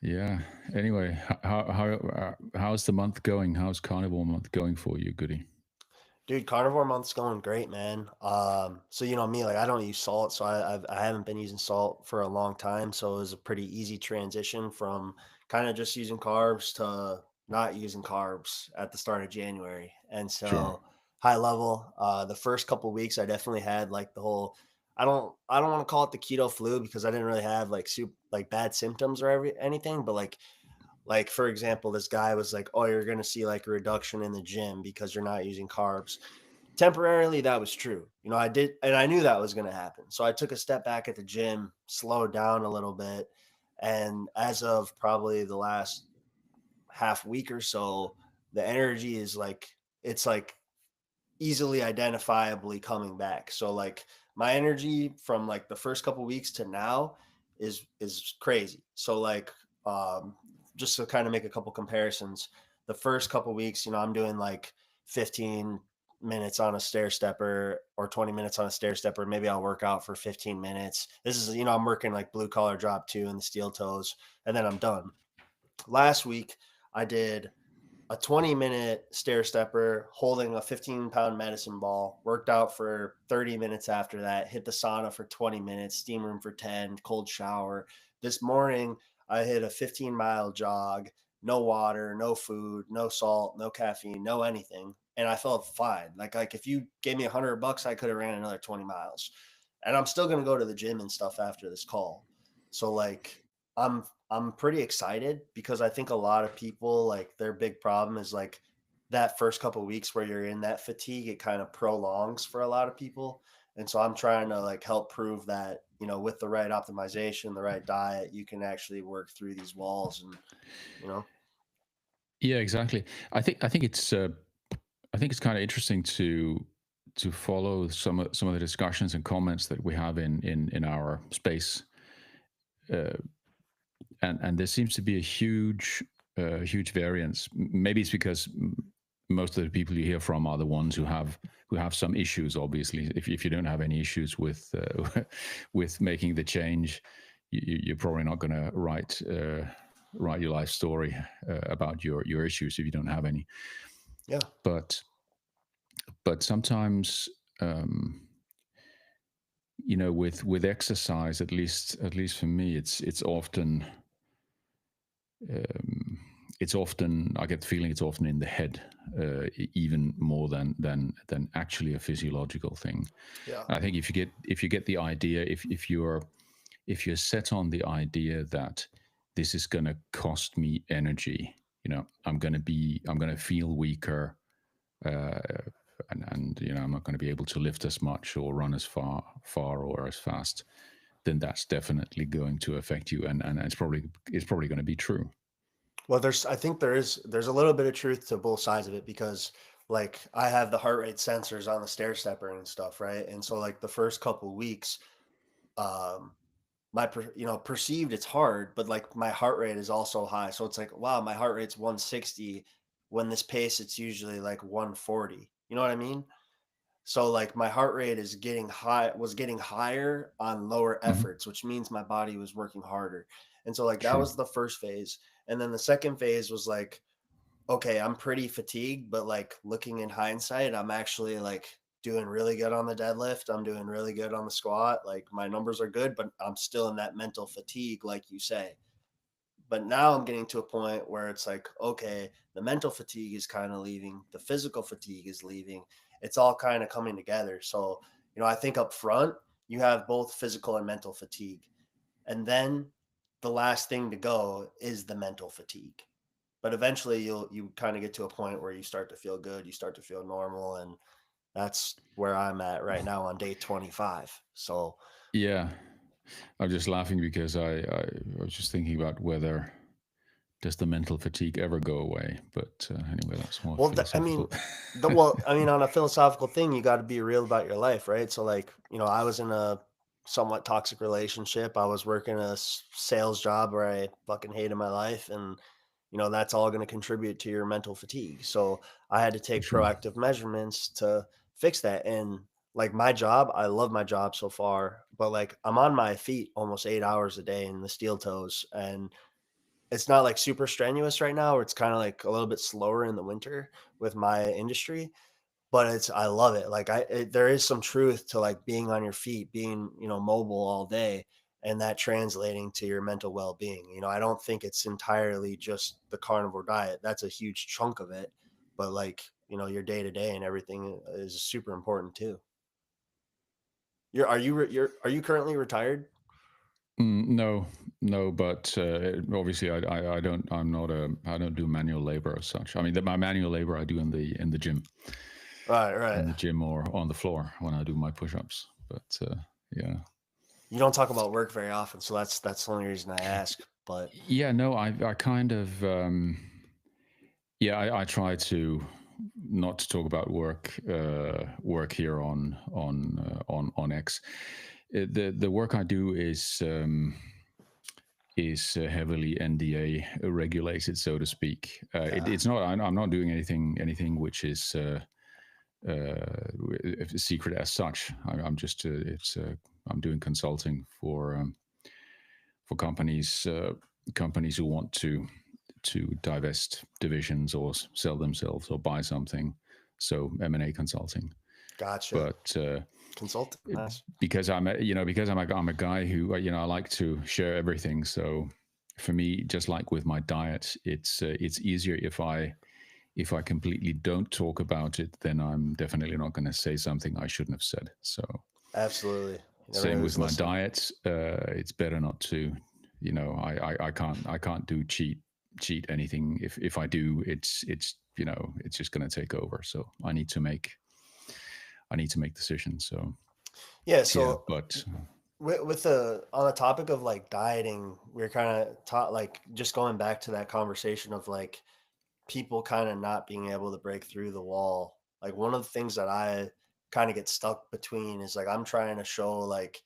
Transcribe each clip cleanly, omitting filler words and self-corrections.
Yeah. Anyway, how's the month going? How's Carnivore month going for you, Goody? Dude, Carnivore month's going great, man. So you know me, like I don't use salt, so I haven't been using salt for a long time. So it was a pretty easy transition from kind of just using carbs to not using carbs at the start of January. And Sure. so high level, the first couple weeks I definitely had like the whole I don't want to call it the keto flu because I didn't really have like like bad symptoms or anything, but like for example, this guy was like, "Oh, you're gonna see like a reduction in the gym because you're not using carbs." Temporarily, that was true. You know, I did, and I knew that was gonna happen. So I took a step back at the gym, slowed down a little bit, and as of probably the last half week or so, the energy is like it's like easily identifiably coming back. So like my energy from like the first couple weeks to now is crazy. So like just to kind of make a couple comparisons, the first couple weeks, you know, I'm doing like 15 minutes on a stair stepper or 20 minutes on a stair stepper. Maybe I'll work out for 15 minutes. This is, you know, I'm working like blue collar job too in the steel toes, and then I'm done. Last week I did a 20-minute stair stepper holding a 15-pound medicine ball, worked out for 30 minutes after that, hit the sauna for 20 minutes, steam room for 10, cold shower. This morning, I hit a 15-mile jog, no water, no food, no salt, no caffeine, no anything. And I felt fine. Like if you gave me $100, I could have ran another 20 miles. And I'm still going to go to the gym and stuff after this call. So like I'm I'm pretty excited because I think a lot of people like their big problem is like that first couple weeks where you're in that fatigue, it kind of prolongs for a lot of people. And so I'm trying to like help prove that, you know, with the right optimization, the right diet, you can actually work through these walls and, you know. Yeah, exactly. I think it's kind of interesting to follow some of the discussions and comments that we have in our space, uh, and there seems to be a huge variance. Maybe it's because most of the people you hear from are the ones who have some issues. Obviously, if you don't have any issues with with making the change, you're probably not going to write your life story about your issues if you don't have any. Yeah. But sometimes, um, with exercise, at least for me, um, it's often, I get the feeling it's often in the head, even more than actually a physiological thing. Yeah. I think if you get the idea, if you're set on the idea that this is going to cost me energy, I'm going to feel weaker, uh, and I'm not going to be able to lift as much or run as far or as fast, then that's definitely going to affect you, and it's probably going to be true. Well, I think there's a little bit of truth to both sides of it because like I have the heart rate sensors on the stair stepper and stuff, right? And so like the first couple weeks, um you know, perceived it's hard, but like my heart rate is also high. So it's like, wow, my heart rate's 160 when this pace it's usually like 140. You know what I mean? So like my heart rate is getting higher on lower Hmm. efforts, which means my body was working harder. And so like that Sure. was the first phase. And then the second phase was like, okay, I'm pretty fatigued, but like looking in hindsight, I'm actually like doing really good on the deadlift. I'm doing really good on the squat. Like my numbers are good, but I'm still in that mental fatigue, like you say. But now I'm getting to a point where it's like, okay, the mental fatigue is kind of leaving, the physical fatigue is leaving. It's all kind of coming together. So, you know, I think up front, you have both physical and mental fatigue. And then the last thing to go is the mental fatigue. But eventually you kind of get to a point where you start to feel good, you start to feel normal, and that's where I'm at right now on day 25. So, Yeah, I'm just laughing because I was just thinking about whether does the mental fatigue ever go away. But anyway, that's more well, I mean, philosophical. I mean, on a philosophical thing, you got to be real about your life, right? So, like, you know, I was in a somewhat toxic relationship. I was working a sales job where I fucking hated my life, and you know, that's all going to contribute to your mental fatigue. So, I had to For take sure. proactive measurements to fix that. And like my job, I love my job so far, but like I'm on my feet almost 8 hours a day in the steel toes, and it's not like super strenuous right now, or it's kind of like a little bit slower in the winter with my industry. But it's I love it. Like there is some truth to like being on your feet, being, mobile all day and that translating to your mental well-being. I don't think it's entirely just the carnivore diet. That's a huge chunk of it, but like, your day to day and everything is super important too. Are you currently retired? No, no, but obviously I don't I don't do manual labor as such. I mean, my manual labor I do in the gym, Right, right. or on the floor when I do my push-ups. But yeah, You don't talk about work very often, so that's the only reason I ask. But yeah, no, I kind of yeah, I try to not to talk about work here on X. The work I do is heavily NDA regulated, so to speak. yeah, It's not. I'm not doing anything which is secret as such. I'm just I'm doing consulting for companies who want to divest divisions or sell themselves or buy something. So M&A consulting, gotcha. but Consultant, nice. because I'm a guy who I like to share everything. So for me, just like with my diet, it's easier if I completely don't talk about it, then I'm definitely not going to say something I shouldn't have said. So Absolutely. You never know same with who's my listening. diet. It's better not to, I can't do cheat anything. If I do, it's it's just going to take over. So I need to make decisions. So Yeah, yeah, so but with the on the topic of like dieting, we're kind of taught like just going back to that conversation of like people kind of not being able to break through the wall. Like one of the things that I kind of get stuck between is like I'm trying to show like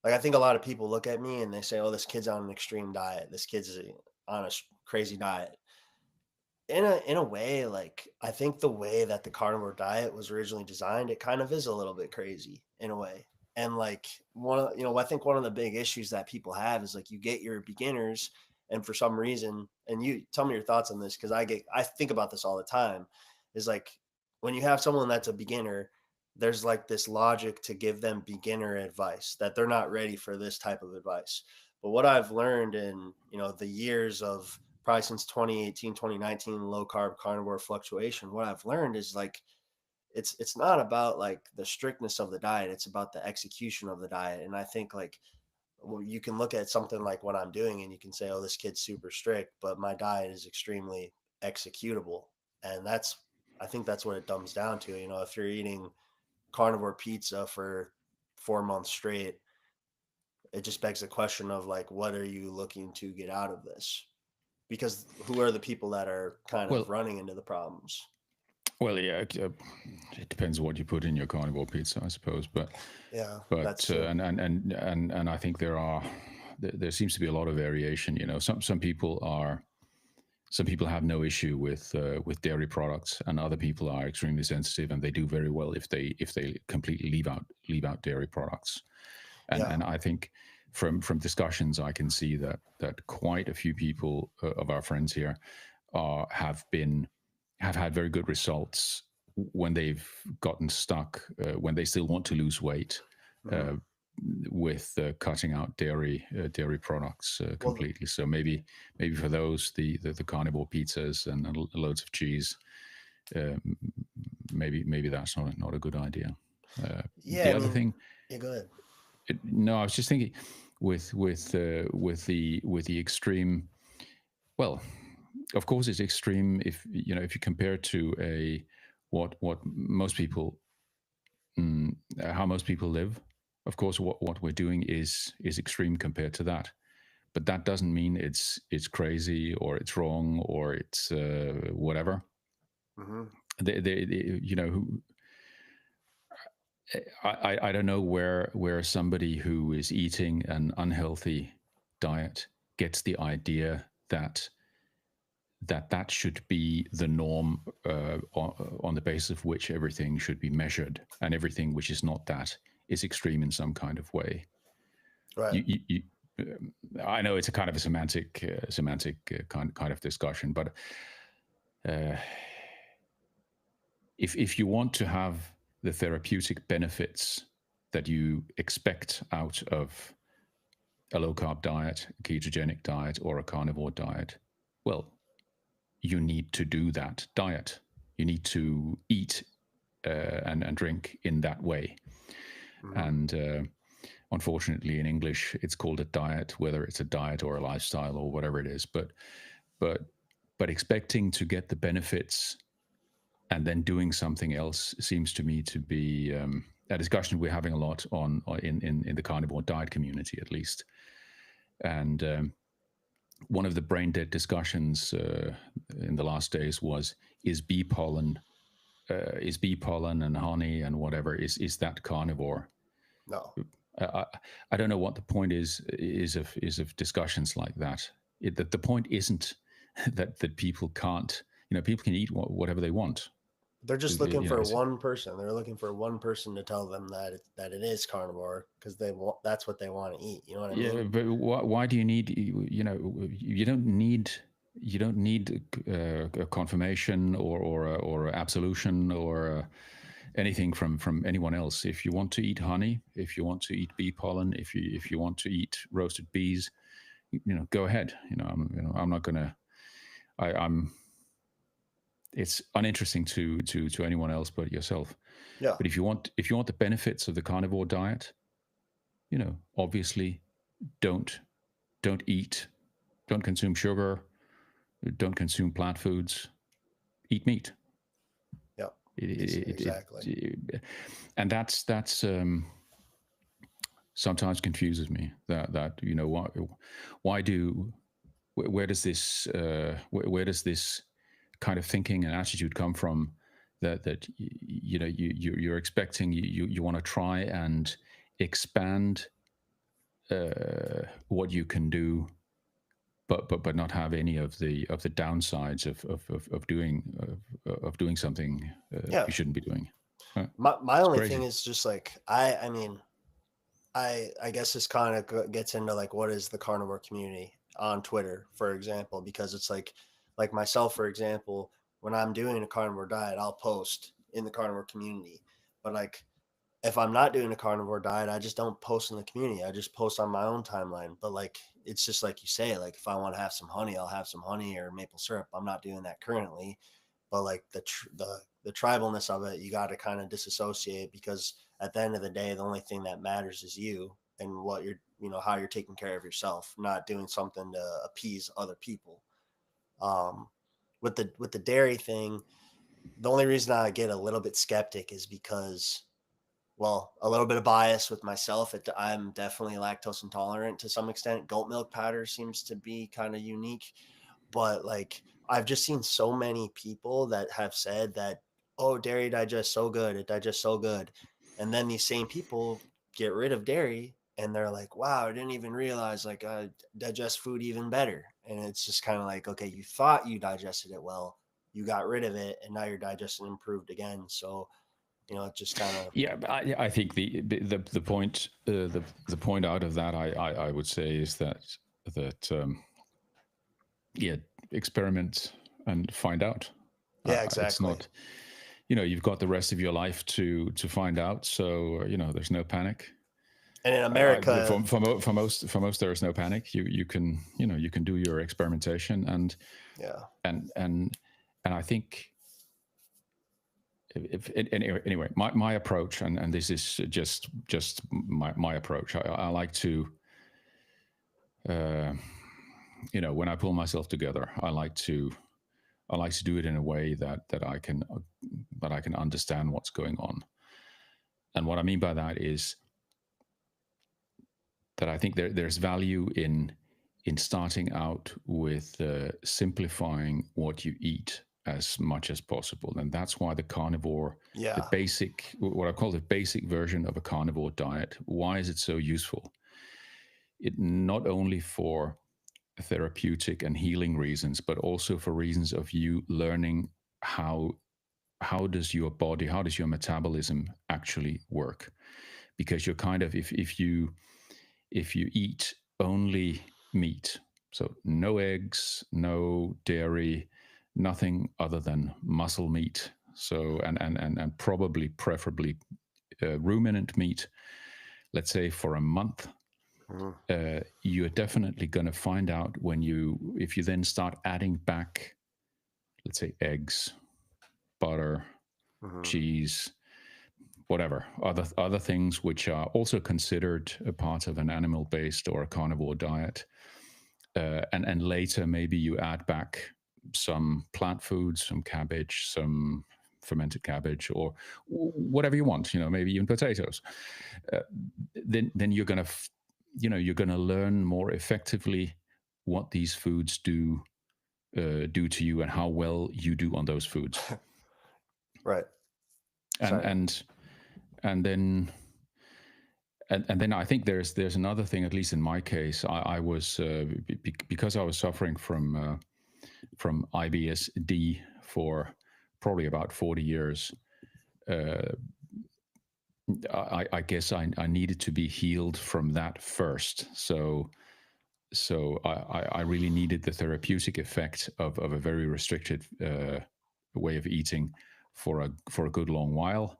I think a lot of people look at me and they say, "Oh, this kid's on an extreme diet. This kid's on a crazy diet." In a way, like I think the way that the carnivore diet was originally designed, it kind of is a little bit crazy in a way. And like I think one of the big issues that people have is like you get your beginners, and for some reason, and you tell me your thoughts on this because I think about this all the time, is like when you have someone that's a beginner, there's like this logic to give them beginner advice that they're not ready for this type of advice. But what I've learned in, the years of probably since 2018, 2019, low carb carnivore fluctuation, what I've learned is like it's not about like the strictness of the diet, it's about the execution of the diet. And I think like well, you can look at something like what I'm doing and you can say, oh, this kid's super strict, but my diet is extremely executable. And I think that's what it dumbs down to. If you're eating carnivore pizza for 4 months straight, it just begs the question of like, what are you looking to get out of this? Because who are the people that are kind of well, running into the problems? yeah, it depends what you put in your carnivore pizza, I suppose. Yeah, that's true. And I think there seems to be a lot of variation. Some people have no issue with dairy products, and other people are extremely sensitive, and they do very well if they completely leave out dairy products. Yeah. And I think from discussions, I can see that quite a few people of our friends here have had very good results when they've gotten stuck when they still want to lose weight Hmm. uh, with cutting out dairy products Well, completely. So maybe for those the carnivore pizzas and loads of cheese, uh, maybe that's not a good idea. yeah, The I other mean, thing, yeah, go ahead. no, I was just thinking with the extreme. Well, of course, it's extreme if you compare it to a what most people how most people live. Of course, what we're doing is extreme compared to that. But that doesn't mean it's crazy or it's wrong or it's whatever. Hmm. You know, I don't know where somebody who is eating an unhealthy diet gets the idea that should be the norm on the basis of which everything should be measured, and everything which is not that is extreme in some kind of way. Right. You, you, you I know it's a kind of a semantic kind of discussion, but uh, if you want to have the therapeutic benefits that you expect out of a low carb diet, a ketogenic diet, or a carnivore diet, well, you need to do that diet. You need to eat and drink in that way. Hmm. And unfortunately, in English, it's called a diet, whether it's a diet or a lifestyle or whatever it is. But but expecting to get the benefits and then doing something else seems to me to be a discussion we're having a lot on in the carnivore diet community, at least. And one of the brain dead discussions in the last days was: is bee pollen, is bee pollen and honey and whatever, is that carnivore? No, I, I don't know what the point is of discussions like that. That the point isn't that people can't, people can eat whatever they want. they're just looking You know, for one person. They're looking for one person to tell them that that it is carnivore because they want that's what they want to eat. You know what I yeah, mean? but why do you need? You don't need a confirmation or absolution or anything from anyone else. If you want to eat honey, if you want to eat bee pollen, if you want to eat roasted bees, go ahead. I'm not gonna. I'm. It's uninteresting to anyone else but yourself. Yeah, But if you want the benefits of the carnivore diet, obviously don't don't eat, don't consume sugar, don't consume plant foods, eat meat. yeah, It, it, exactly. and that's sometimes confuses me that why do where does where does this kind of thinking and attitude come from, that you're expecting, you want to try and expand what you can do, but not have any of the downsides of doing something Yeah, you shouldn't be doing. my It's only crazy. thing is just like I mean I guess this kind of gets into like what is the carnivore community on Twitter, for example, because it's like myself, for example, when I'm doing a carnivore diet, I'll post in the carnivore community. But like if I'm not doing a carnivore diet, I just don't post in the community. I just post on my own timeline. But like it's just like you say, like if I want to have some honey, I'll have some honey or maple syrup. I'm not doing that currently, but like the tribalness of it, you got to kind of disassociate because at the end of the day, the only thing that matters is you and what you're, how you're taking care of yourself, not doing something to appease other people. Um, with the dairy thing, the only reason I get a little bit skeptic is because, well, a little bit of bias with myself. I'm definitely lactose intolerant to some extent. Goat milk powder seems to be kind of unique, but like I've just seen so many people that have said that, oh, dairy digests so good, it digests so good. And then these same people get rid of dairy and they're like, wow, I didn't even realize like I digest food even better. And it's just kind of like, okay, you thought you digested it well, you got rid of it, and now your digestion improved again. So, it just kind of, Yeah, but I think the point the point out of that, I would say, is that yeah, experiment and find out. yeah, It's exactly. not, you've got the rest of your life to find out, so there's no panic. And in I, America, for most there is no panic. You can do your experimentation, yeah, and and and I think, anyway, my approach, and this is just my approach. I like to, uh, when I pull myself together, I like to do it in a way that I can understand what's going on. And what I mean by that is that I think there's value in starting out with simplifying what you eat as much as possible, and that's why the carnivore, the yeah, basic, what I call the basic version of a carnivore diet, why is it so useful? It not only for therapeutic and healing reasons, but also for reasons of you learning how does your body, how does your metabolism actually work? Because you're kind of, if you eat only meat. So no eggs, no dairy, nothing other than muscle meat. So and probably preferably ruminant meat. Let's say for a month, Mhm. you're definitely going to find out when if you then start adding back, let's say eggs, butter, Mhm. cheese, whatever other things which are also considered a part of an animal based or a carnivore diet, and later maybe you add back some plant foods, some cabbage, some fermented cabbage, or whatever you want, maybe even potatoes. uh, then you're going to you're going to learn more effectively what these foods do to you and how well you do on those foods. Right. and Sorry. and and then and then I think there's another thing. At least in my case, I was because I was suffering from IBS-D for probably about 40 years. Uh, I guess I needed to be healed from that first. So I really needed the therapeutic effect of a very restricted way of eating for a good long while.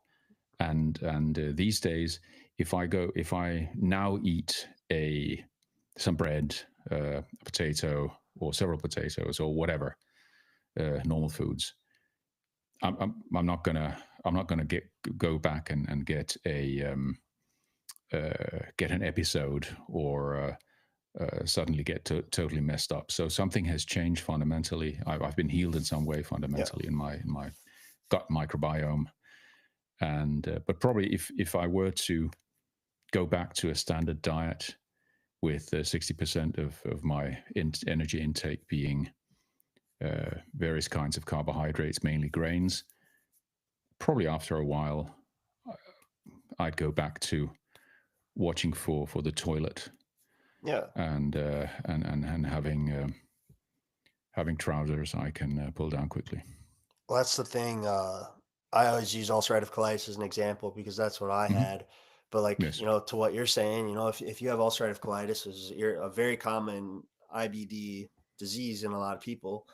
And these days, if I now eat some bread, a potato, or several potatoes, or whatever normal foods, I'm not gonna go back and get an episode, or suddenly get totally messed up. So something has changed fundamentally. I've been healed in some way Yeah. fundamentally in my gut microbiome. And but probably if I were to go back to a standard diet with 60% of my energy intake being various kinds of carbohydrates, mainly grains, probably after a while, I'd go back to watching for the toilet, Yeah. and having trousers I can pull down quickly. Well, that's the thing. I always use ulcerative colitis as an example because that's what I Hmm. had. But like, Yes. to what you're saying, if you have ulcerative colitis, which is a very common IBD disease in a lot of people,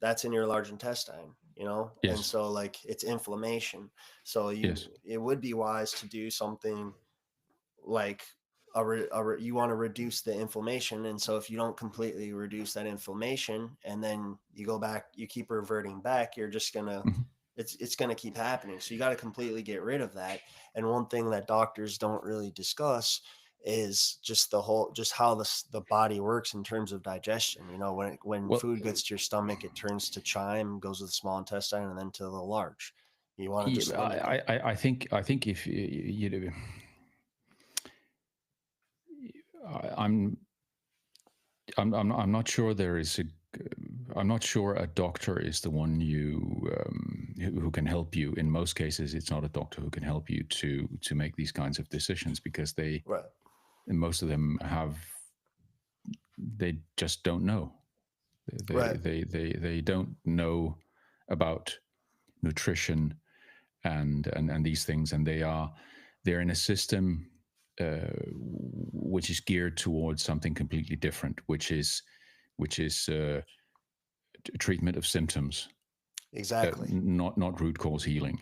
that's in your large intestine, and Yes. so like it's inflammation. So Yes. it would be wise to do something like you want to reduce the inflammation, and so if you don't completely reduce that inflammation and then you go back, you keep reverting back, you're just gonna Hmm. it's gonna keep happening. So you got to completely get rid of that. And one thing that doctors don't really discuss is just how the body works in terms of digestion. When Well, food gets to your stomach, it turns to chyme, goes to the small intestine, and then to the large. You want to just limit that. I think if you know, I'm I'm not sure there is a. I'm not sure a doctor is the one who can help you. In most cases, it's not a doctor who can help you to make these kinds of decisions, because Right. most of them they just don't know. Right. They don't know about nutrition and these things, and they're in a system which is geared towards something completely different, which is treatment of symptoms, Exactly. not root cause healing.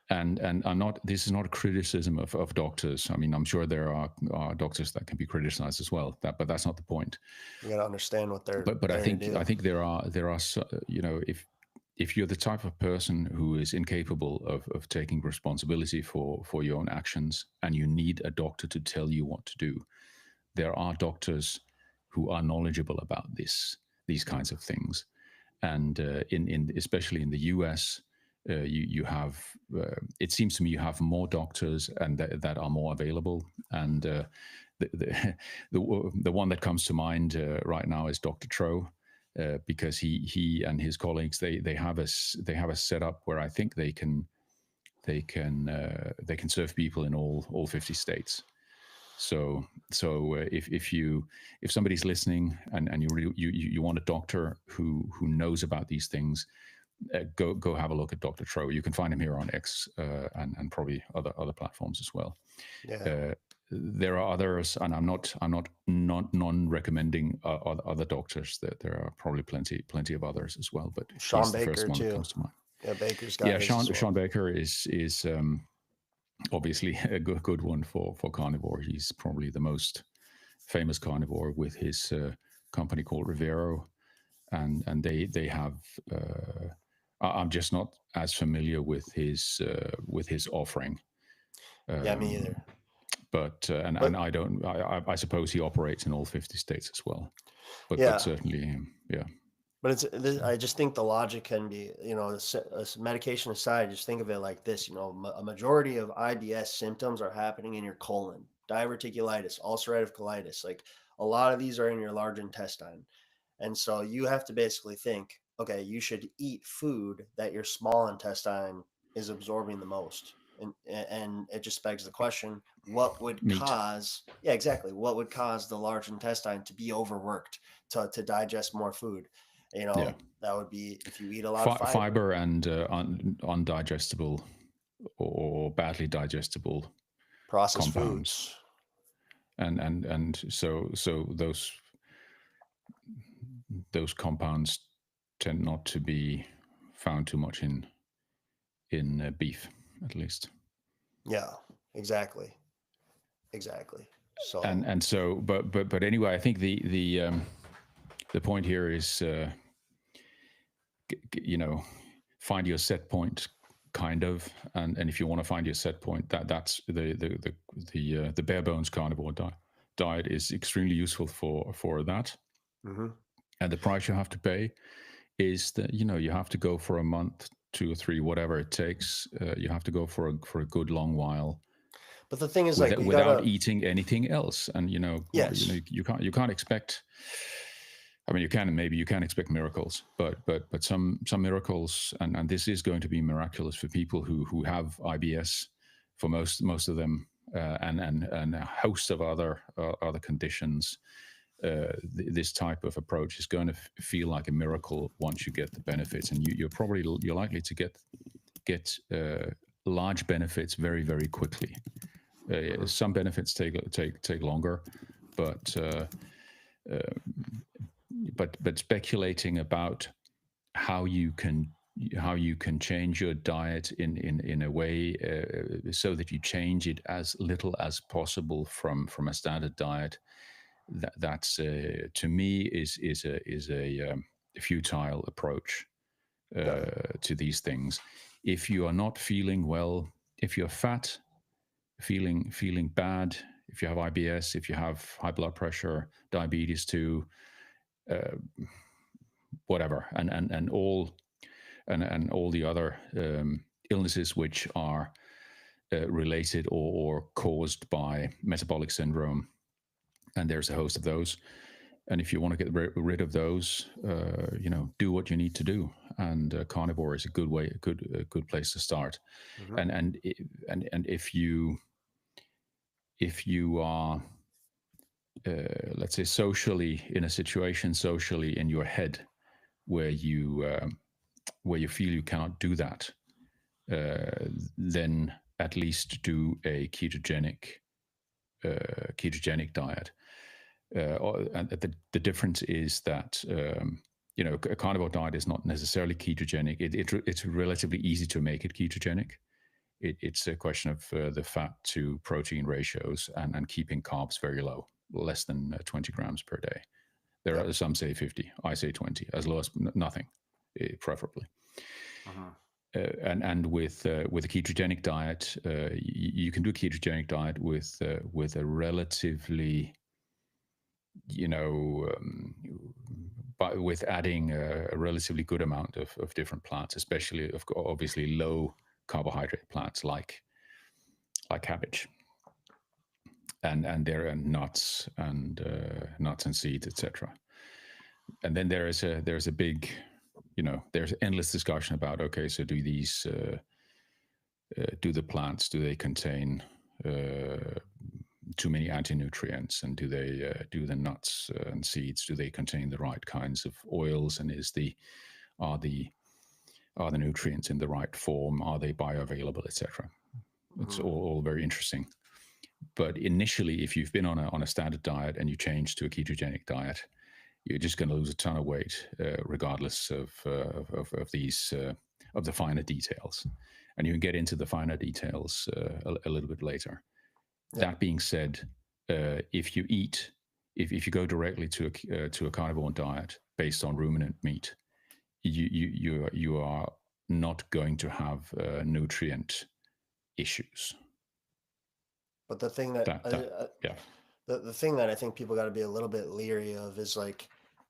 And I'm not. This is not a criticism of doctors. I mean, I'm sure there are doctors that can be criticized as well. But that's not the point. You got to understand what they're But I there to think do. there are if you're the type of person who is incapable of taking responsibility for your own actions, and you need a doctor to tell you what to do, there are doctors who are knowledgeable about these kinds of things. And in especially in the US, you have it seems to me you have more doctors and that are more available. And the, the the one that comes to mind right now is Dr. Tro. Because he and his colleagues, they have a setup where I think they can serve people in all 50 states. So if somebody's listening, and you want a doctor who knows about these things, go have a look at Dr. Tro. You can find him here on X, and probably other platforms as well. Yeah. Uh, there are others, and I'm not non-recommending other doctors. There are probably plenty of others as well, but Sean he's the first Baker one that too. comes to mind. Yeah, Baker's got Yeah, his as well. Sean Baker is obviously a good one for carnivore. He's probably the most famous carnivore with his company called Rivero, and they have. I'm just not as familiar with his offering. Yeah, me Um, either. but and But I don't. I suppose he operates in all 50 states as well. But yeah, certainly, yeah, but I just think the logic can be, medication aside, just think of it like this. A majority of IBS symptoms are happening in your colon, diverticulitis, ulcerative colitis. Like a lot of these are in your large intestine. And so you have to basically think, okay, you should eat food that your small intestine is absorbing the most. And it just begs the question, what would meat. cause, yeah, exactly. What would cause the large intestine to be overworked to digest more food? Yeah, That would be if you eat a lot of fiber, fiber and undigestible or badly digestible processed compounds, foods. and so those compounds tend not to be found too much in beef, at least. Yeah, exactly. Exactly. So, And so, but anyway, I think the point here is, you know, find your set point, kind of, and if you want to find your set point, that's the bare bones carnivore diet is extremely useful for that. mhm. And the price you have to pay is that you have to go for a month, 2 or 3, whatever it takes. You have to go for a good long while But the thing is, like, you without gotta, eating anything else. And yes. you can't expect. I mean, you can expect miracles, but some miracles, and this is going to be miraculous for people who have IBS, for most of them, and a host of other conditions. This type of approach is going to feel like a miracle once you get the benefits, and you're likely to get large benefits very quickly. Mhm. Some benefits take longer, but but speculating about how you can change your diet in a way so that you change it as little as possible from a standard diet, that's to me is a futile approach Yeah. to these things. If you are not feeling well, if you're fat, feeling bad, if you have IBS, if you have high blood pressure, diabetes too, uh, whatever, and all the other illnesses which are related or caused by metabolic syndrome, and there's a host of those. And if you want to get rid of those, do what you need to do. And carnivore is a good way, a good place to start. Mhm. And if you are, let's say, socially in a situation, socially in your head where you feel you cannot do that, then at least do a ketogenic diet. And the difference is that a carnivore diet is not necessarily ketogenic. It's relatively easy to make it ketogenic. It's a question of the fat to protein ratios and keeping carbs very low, less than 20 grams per day. There Yep. are some say 50, I say 20, as low as nothing, preferably. Mhm. And with a ketogenic diet, you can do a ketogenic diet with a relatively, you know, with adding a relatively good amount of different plants, especially obviously low carbohydrate plants like cabbage, and there are nuts and seeds, etc. And then there's a big, there's endless discussion about, okay, so do the plants, do they contain too many anti-nutrients, and do the nuts and seeds, do they contain the right kinds of oils, and are the are the nutrients in the right form, are they bioavailable, etc. It's Mhm. all very interesting. But initially, if you've been on a standard diet and you change to a ketogenic diet, you're just going to lose a ton of weight, regardless of these of the finer details. And you can get into the finer details a little bit later. Yeah. That being said, if you eat, if you go directly to a carnivore diet based on ruminant meat, you are not going to have nutrient issues. But the thing that That yeah. the thing that I think people got to be a little bit leery of is like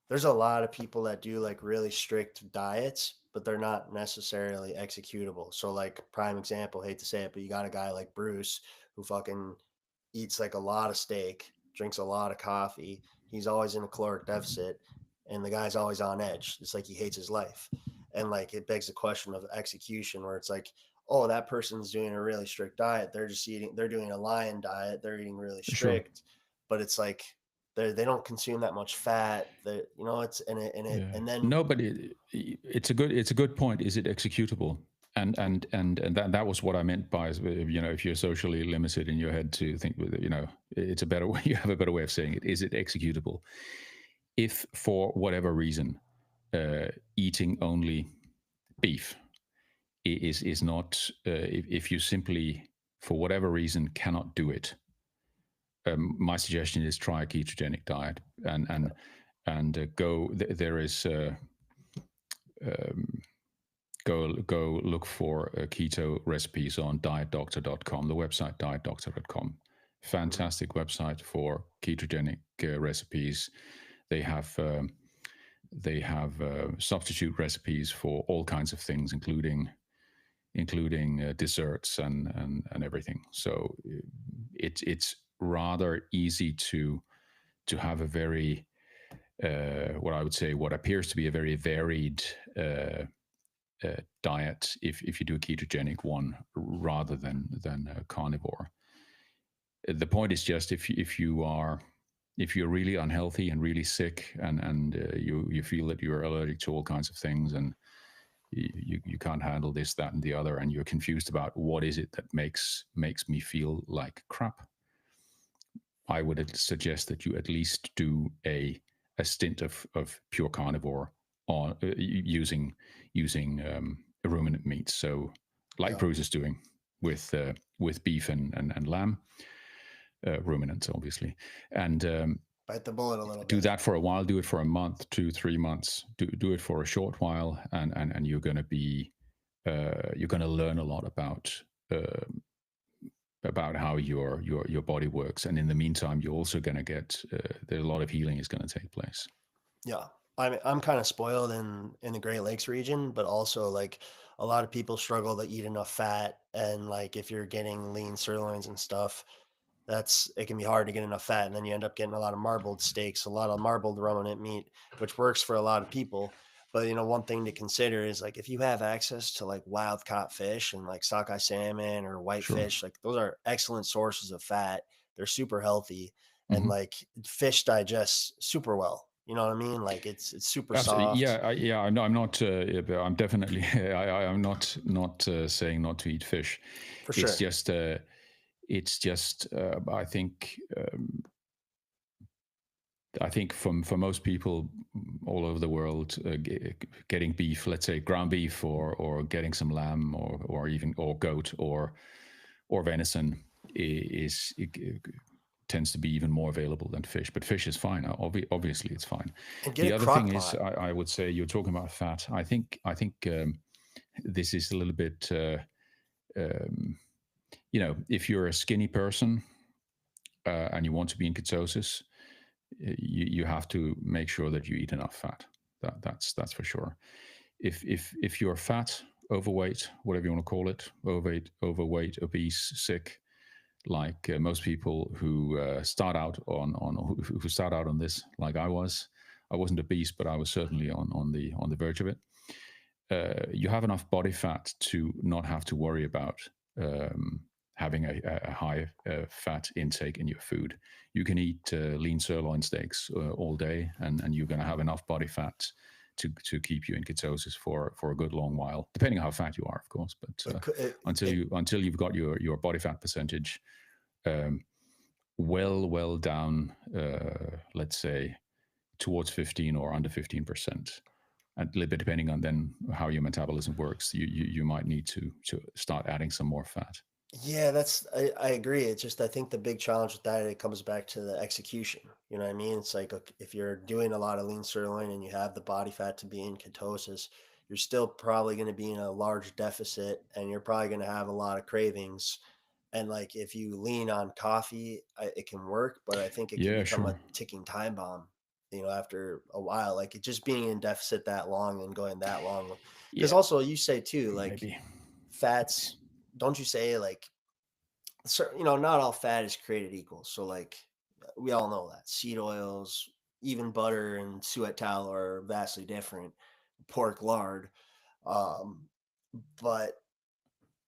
there's a lot of people that do like really strict diets, but they're not necessarily executable. So like prime example, hate to say it, but you got a guy like Bruce who fucking eats like a lot of steak, drinks a lot of coffee. He's always in a caloric deficit, and the guy's always on edge. It's like he hates his life. And like it begs the question of execution, where it's like, oh, that person's doing a really strict diet. They're just eating, they're doing a lion diet. They're eating really Sure. strict, but it's like they don't consume that much fat. That you know, it's Yeah. and then No, but it's a good point. Is it executable? And that was what I meant by, if you're socially limited in your head to think, it's a better way. You have a better way of saying it. Is it executable? If for whatever reason, eating only beef is not, if you simply for whatever reason cannot do it, my suggestion is try a ketogenic diet and go. There is. Go look for keto recipes on dietdoctor.com, the website dietdoctor.com. Fantastic website for ketogenic recipes. They have substitute recipes for all kinds of things, including desserts and everything. So it's rather easy to have a very what appears to be a very varied diet if you do a ketogenic one rather than carnivore. The point is just if you're really unhealthy and really sick and you feel that you're allergic to all kinds of things and you can't handle this, that, and the other, and you're confused about what is it that makes me feel like crap, I would suggest that you at least do a stint of pure carnivore on using ruminant meats. So, like yeah, Bruce is doing with beef and lamb, ruminants obviously, and bite the bullet a little do bit. that for a while. Do it for a month, 2-3 months. Do it for a short while, and you're going to be you're going to learn a lot about how your body works. And in the meantime, you're also going to get there's a lot of healing is going to take place. Yeah. I'm kind of spoiled in the Great Lakes region, but also like a lot of people struggle to eat enough fat. And like if you're getting lean sirloins and stuff, it can be hard to get enough fat. And then you end up getting a lot of marbled steaks, a lot of marbled ruminant meat, which works for a lot of people. But you know, one thing to consider is like if you have access to like wild caught fish and like sockeye salmon or Sure. whitefish, like those are excellent sources of fat. They're super healthy and Mm-hmm. like fish digests super well. You know what I mean? Like it's super Absolutely, soft yeah. I'm not. I'm definitely. I'm not saying not to eat fish. for It's sure. just. It's just. I think. I think for most people all over the world, getting beef, let's say ground beef, or getting some lamb, or even or goat, or venison, is tends to be even more available than fish. But fish is fine. Obviously, it's fine. And get The a other thing crock is, pot. I would say you're talking about fat. I think this is a little bit. Um, if you're a skinny person and you want to be in ketosis, you have to make sure that you eat enough fat. That's for sure. If you're fat, overweight, whatever you want to call it, overweight, obese, sick, like most people who start out who start out on this, like I wasn't obese, but I was certainly on the verge of it. You have enough body fat to not have to worry about having a high fat intake in your food. You can eat lean sirloin steaks all day, and you're going to have enough body fat to keep you in ketosis for a good long while, depending on how fat you are, of course. But But until you've got your body fat percentage well down, let's say towards 15 or under 15%. And a little bit depending on then how your metabolism works, you might need to start adding some more fat. Yeah, I agree. It's just I think the big challenge with that it comes back to the execution. You know what I mean? It's like ok, if you're doing a lot of lean sirloin and you have the body fat to be in ketosis, you're still probably going to be in a large deficit and you're probably going to have a lot of cravings. And like if you lean on coffee, it can work, but I think it can Yeah, become sure. a ticking time bomb. You know, after a while, like it just being in deficit that long and going that long. Because Yeah, also you say too, like maybe. fats. Don't you say like you know, not all fat is created equal. So like we all know that seed oils, even butter and suet tallow are vastly different. Pork lard, um, but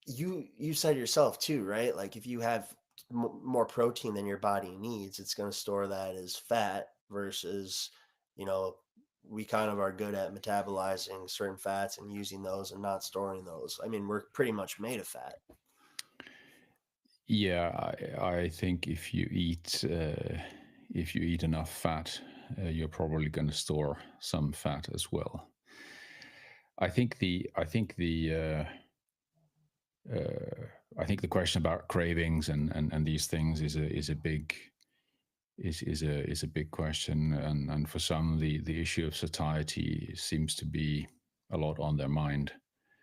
you said yourself too, right? Like if you have more protein than your body needs, it's going to store that as fat versus, you know, we kind of are good at metabolizing certain fats and using those and not storing those. I mean, we're pretty much made of fat. Yeah, I think if you eat enough fat, you're probably going to store some fat as well. I think the question about cravings and these things is a big is a big question, and for some the issue of satiety seems to be a lot on their mind.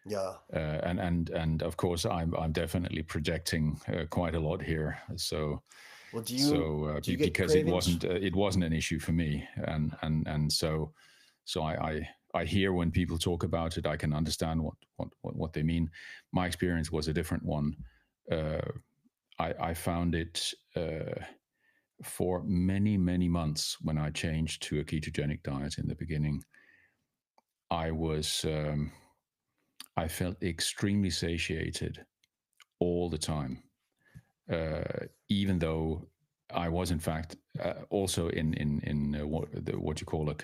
Yeah. And of course I'm definitely projecting quite a lot here. Well, do you get Because cravings? it wasn't an issue for me, and so I hear when people talk about it, I can understand what they mean. My experience was a different one. Uh, I found it for many months when I changed to a ketogenic diet in the beginning. I was I felt extremely satiated all the time, even though I was in fact also in what you call a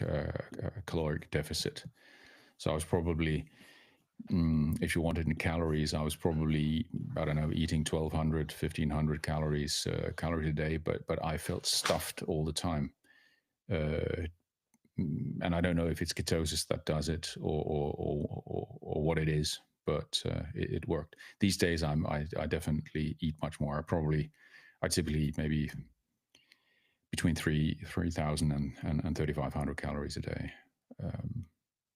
caloric deficit. So I was probably, if you wanted in calories, I was probably, I don't know, eating 1,200, 1,500 calories a day, but I felt stuffed all the time. Uh, and I don't know if it's ketosis that does it or what it is, but it worked. These days, I definitely eat much more. I typically eat maybe between 3,000 and 3,500 calories a day, um,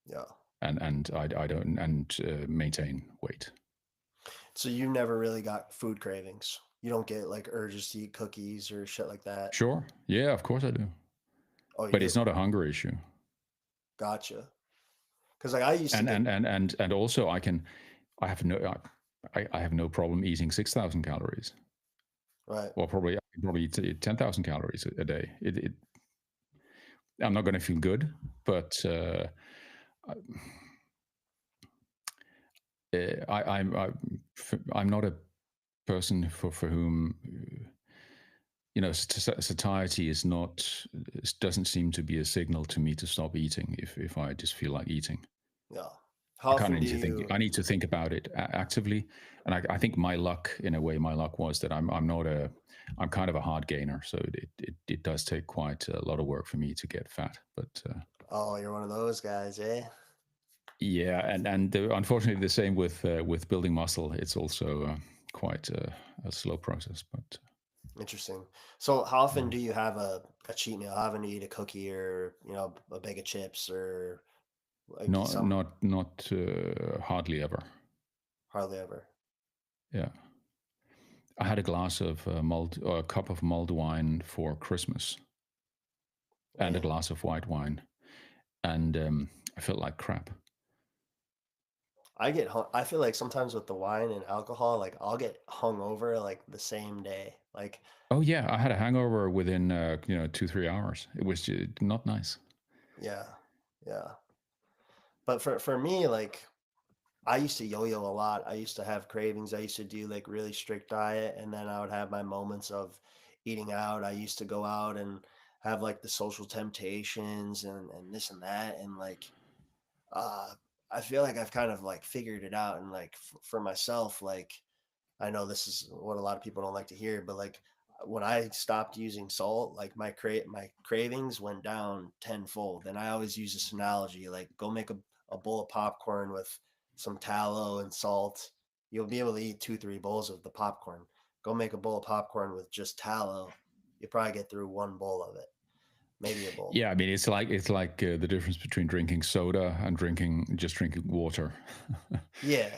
Yeah. and I don't and maintain weight. So you never really got food cravings. You don't get like urges to eat cookies or shit like that. Sure, yeah, of course I do, Oh, you but it's do? not a hunger issue. Gotcha. Because like I used to get And also I have no I have no problem eating 6,000 calories. right. Well, probably I can probably eat 10,000 calories a day. I'm not going to feel good, but I'm not a person for whom satiety is not doesn't seem to be a signal to me to stop eating if I just feel like eating. Yeah. I How kind often of do need to think. you? I need to think about it actively, and I think my luck, in a way, my luck was that I'm not a I'm kind of a hard gainer, so it does take quite a lot of work for me to get fat. But Oh, you're one of those guys, eh? yeah, and unfortunately, the same with building muscle. It's also quite a slow process. But Interesting. So how often yeah, do you have a cheat meal? How often do you eat a cookie or, you know, a bag of chips or like some not hardly ever. hardly ever. Yeah, I had a glass of mulled or a cup of mulled wine for Christmas, and a Man, glass of white wine, and I felt like crap. I feel like sometimes with the wine and alcohol, like I'll get hung over like the same day. Like, Oh yeah, I had a hangover within 2 3 hours. It was not nice. yeah, yeah. But for me, like I used to yo-yo a lot. I used to have cravings. I used to do like really strict diet, and then I would have my moments of eating out. I used to go out and have like the social temptations and this and that, and like uh I feel like I've kind of like figured it out, and like for myself, like I know this is what a lot of people don't like to hear, but like when I stopped using salt, like my cravings went down tenfold. And I always use this analogy, like go make a bowl of popcorn with some tallow and salt. You'll be able to eat 2, 3 bowls of the popcorn. Go make a bowl of popcorn with just tallow. You'll probably get through one bowl of it, maybe a bowl. Yeah, I mean, it's like the difference between drinking soda and drinking water. Yeah.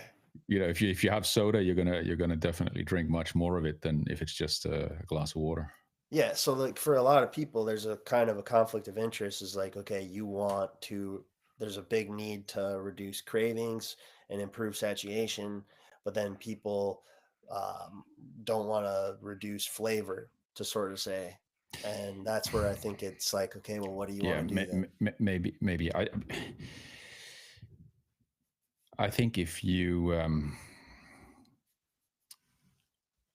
If you have soda, you're gonna definitely drink much more of it than if it's just a glass of water. Yeah, so like for a lot of people, there's a kind of a conflict of interest is like, okay, there's a big need to reduce cravings and improve satiation, but then people um, don't want to reduce flavor to sort of say. And that's where I think it's like, okay, well, what do you want Yeah, to do then? maybe I think if you're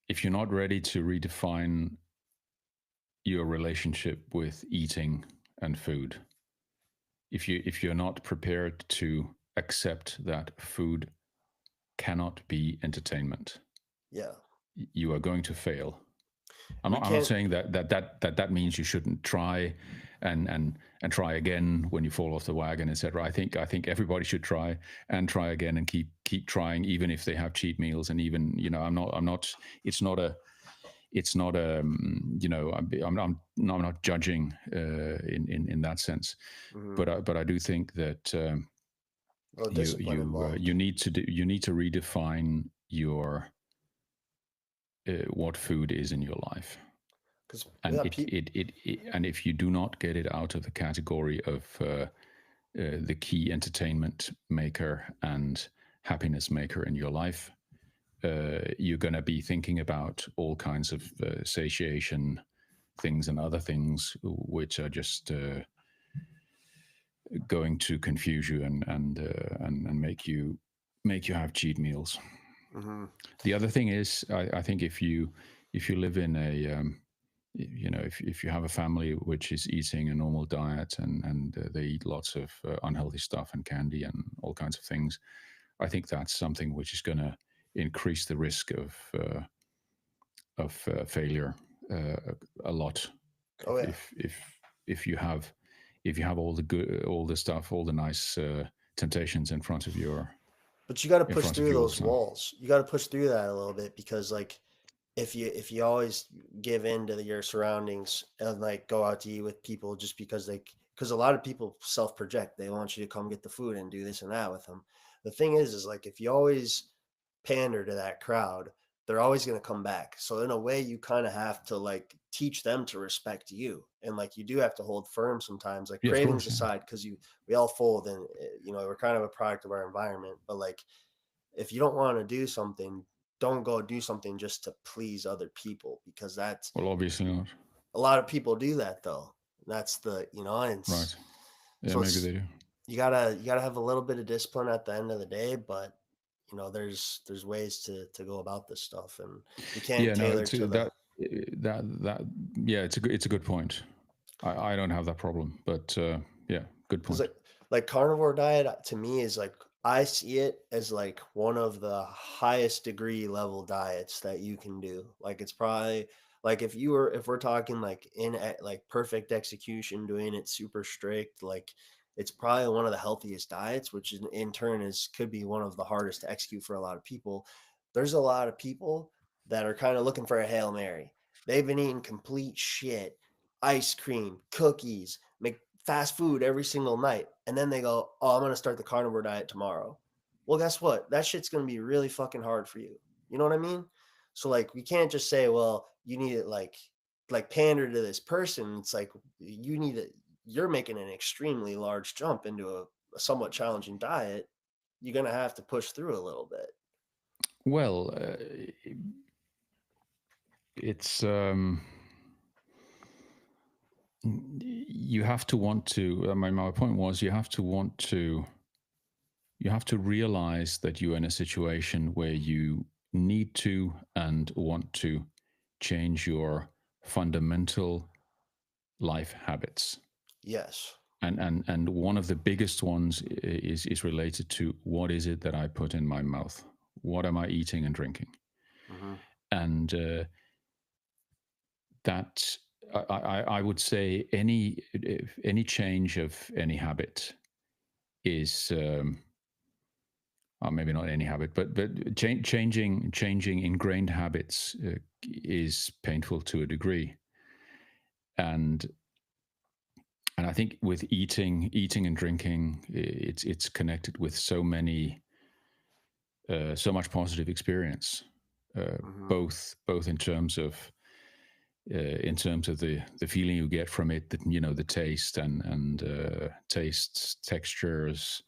not ready to redefine your relationship with eating and food, if you're not prepared to accept that food cannot be entertainment, Yeah. you are going to fail. I'm We not, I'm not can't, saying that means you shouldn't try and try again when you fall off the wagon, etc. I think everybody should try and try again and keep trying, even if they have cheat meals. And even I'm not. It's not a I'm not judging in that sense, mhm, but I do think that a little you discipline you involved. you need to redefine your what food is in your life. Because we And got people, and if you do not get it out of the category of the key entertainment maker and happiness maker in your life, you're going to be thinking about all kinds of satiation things and other things which are just going to confuse you and make you have cheat meals. hmm The other thing is, I think if you live in a if you have a family which is eating a normal diet and they eat lots of unhealthy stuff and candy and all kinds of things, I think that's something which is going to increase the risk of failure uh, a lot. oh If yeah. if if if you have all the good, all the stuff, all the nice temptations But you got to in push front of through you all the those time. walls. You got to push through that a little bit because like if you always give in to your surroundings and like go out to eat with people just because a lot of people self project, they want you to come get the food and do this and that with them. The thing is like if you always pander to that crowd, they're always going to come back. So in a way, you kind of have to like teach them to respect you, and like you do have to hold firm sometimes, like Yeah, of cravings course. Yeah. aside, because we all fold, and we're kind of a product of our environment. But like if you don't want to do something, don't go do something just to please other people because that's Well, obviously not. a lot of people do that though. That's and Right. Yeah, so maybe it's they do. you gotta have a little bit of discipline at the end of the day, but there's ways to go about this stuff, and we can't Yeah, no, tailor it's to the that. Yeah, it's a good point. I don't have that problem, but yeah, good because point. like carnivore diet to me is like I see it as like one of the highest degree level diets that you can do. Like it's probably like if we're talking like like perfect execution, doing it super strict, like it's probably one of the healthiest diets, which in turn is could be one of the hardest to execute for a lot of people. There's a lot of people that are kind of looking for a Hail Mary. They've been eating complete shit, ice cream, cookies, fast food every single night. And then they go, oh, I'm going to start the carnivore diet tomorrow. Well, guess what? That shit's going to be really fucking hard for you. You know what I mean? So like, we can't just say, well, you need it like pander to this person. It's like, you're making an extremely large jump into a somewhat challenging diet. You're going to have to push through a little bit. Well, it's you have to want to. My point was you have to realize that you're in a situation where you need to and want to change your fundamental life habits. Yes. And one of the biggest ones is related to what is it that I put in my mouth? What am I eating and drinking? Hmm. And that I would say any change of any habit is maybe not any habit, but changing ingrained habits is painful to a degree, and I think with eating and drinking, it's connected with so much positive experience, Hmm. both in terms of the feeling you get from it, the taste and tastes, textures,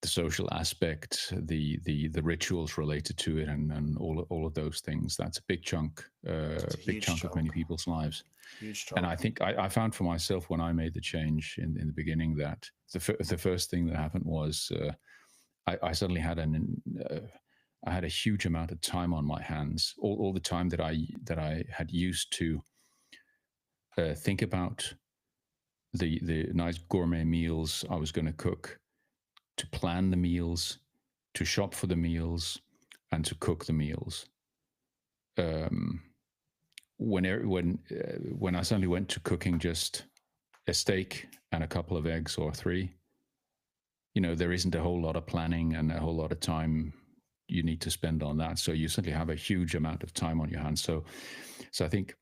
the social aspect, the rituals related to it, and all of those things. That's a It's a big huge chunk of chunk, many people's lives. huge And chunk. I think I found for myself when I made the change in the beginning that the first thing that happened was I suddenly had I had a huge amount of time on my hands. All the time that I had used to think about the nice gourmet meals I was going to cook, to plan the meals, to shop for the meals, and to cook the meals. Um, when I suddenly went to cooking just a steak and a couple of eggs or three, there isn't a whole lot of planning and a whole lot of time you need to spend on that. So you suddenly have a huge amount of time on your hands. So I think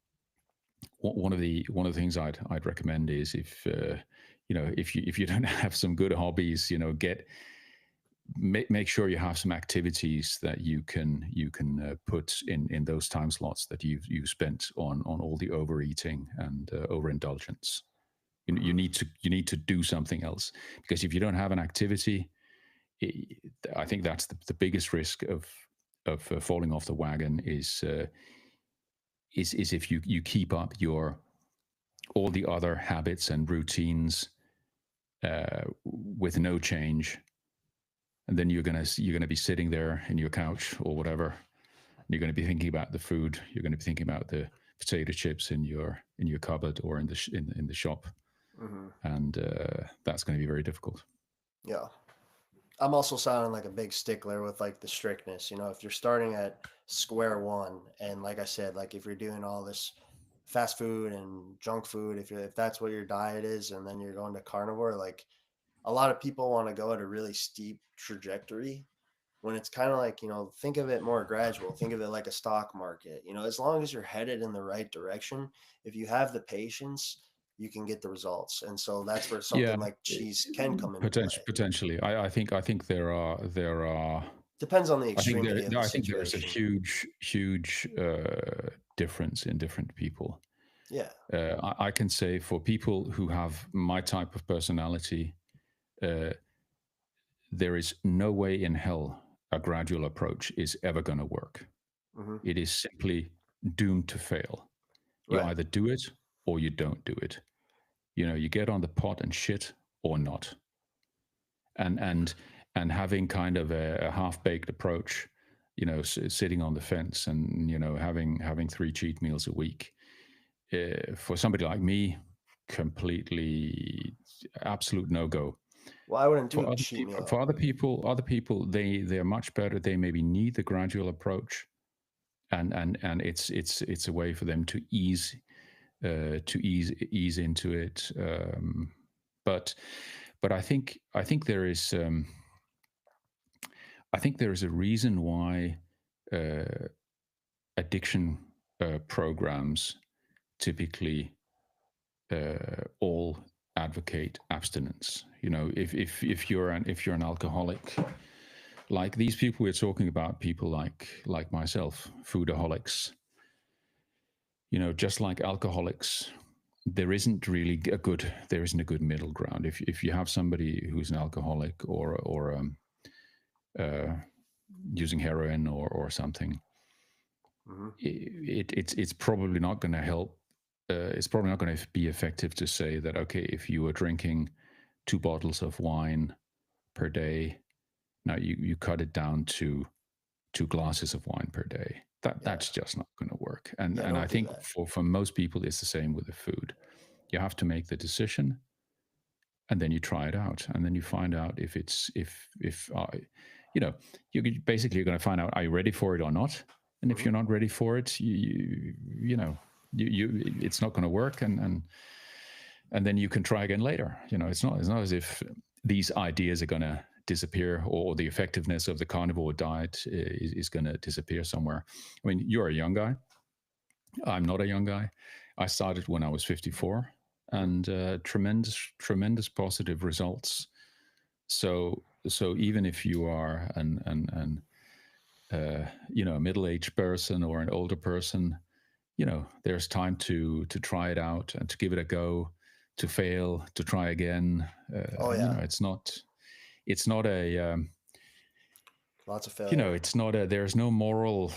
one of the things I'd recommend is if you don't have some good hobbies, make sure you have some activities that you can put in those time slots that you spent on all the overeating and overindulgence. You Hmm. need to do something else, because if you don't have an activity, I think that's the biggest risk of falling off the wagon is if you keep up your all the other habits and routines with no change, and then you're gonna be sitting there in your couch or whatever. And you're going to be thinking about the food. You're going to be thinking about the potato chips in your cupboard or in the shop, Hmm. and that's going to be very difficult. Yeah. I'm also sounding like a big stickler with like the strictness. If you're starting at square one, and like I said, like if you're doing all this fast food and junk food, if that's what your diet is, and then you're going to carnivore, like a lot of people want to go at a really steep trajectory when it's kind of like, think of it more gradual. Think of it like a stock market. As long as you're headed in the right direction, if you have the patience, you can get the results. And so that's where Yeah, something like cheese can come into play. potentially. I think there are. Depends on the I think extremity of the I think there's a situation. huge difference in different people. Yeah. I can say for people who have my type of personality, uh, there is no way in hell a gradual approach is ever going to work. Hmm. It is simply doomed to fail. You Right. either do it or you don't do it. You get on the pot and shit or not. And having kind of a half baked approach, sitting on the fence and having three cheat meals a week, for somebody like me, completely absolute no go. Well, I wouldn't do For other cheat people, meal. they're much better. They maybe need the gradual approach, and it's a way for them to ease into it. But I think there is a reason why uh, addiction programs typically all advocate abstinence. If you're an alcoholic, like these people we're talking about, people like myself, foodaholics, just like alcoholics, there isn't a good middle ground. If you have somebody who's an alcoholic or uh, using heroin or something, Hmm. it's probably not going to help. It's probably not going to be effective to say that, okay, if you were drinking 2 bottles of wine per day, now you cut it down to 2 glasses of wine per day. Yeah. That's just not going to work. And Yeah. and I Don't do think that. for most people, it's the same with the food. You have to make the decision, and then you try it out, and then you find out if you know basically you're going to find out, are you ready for it or not? And if Hmm. you're not ready for it, you know it's not going to work, and then you can try again later. It's not as if these ideas are going to disappear, or the effectiveness of the carnivore diet is going to disappear somewhere. I mean, you're a young guy. I'm not a young guy. I started when I was 54, Mhm. and tremendous positive results. So even if you are a middle-aged person or an older person, there's time to try it out and to give it a go, to fail, to try again. Oh yeah, It's not a lots of failure. it's not a there's no moral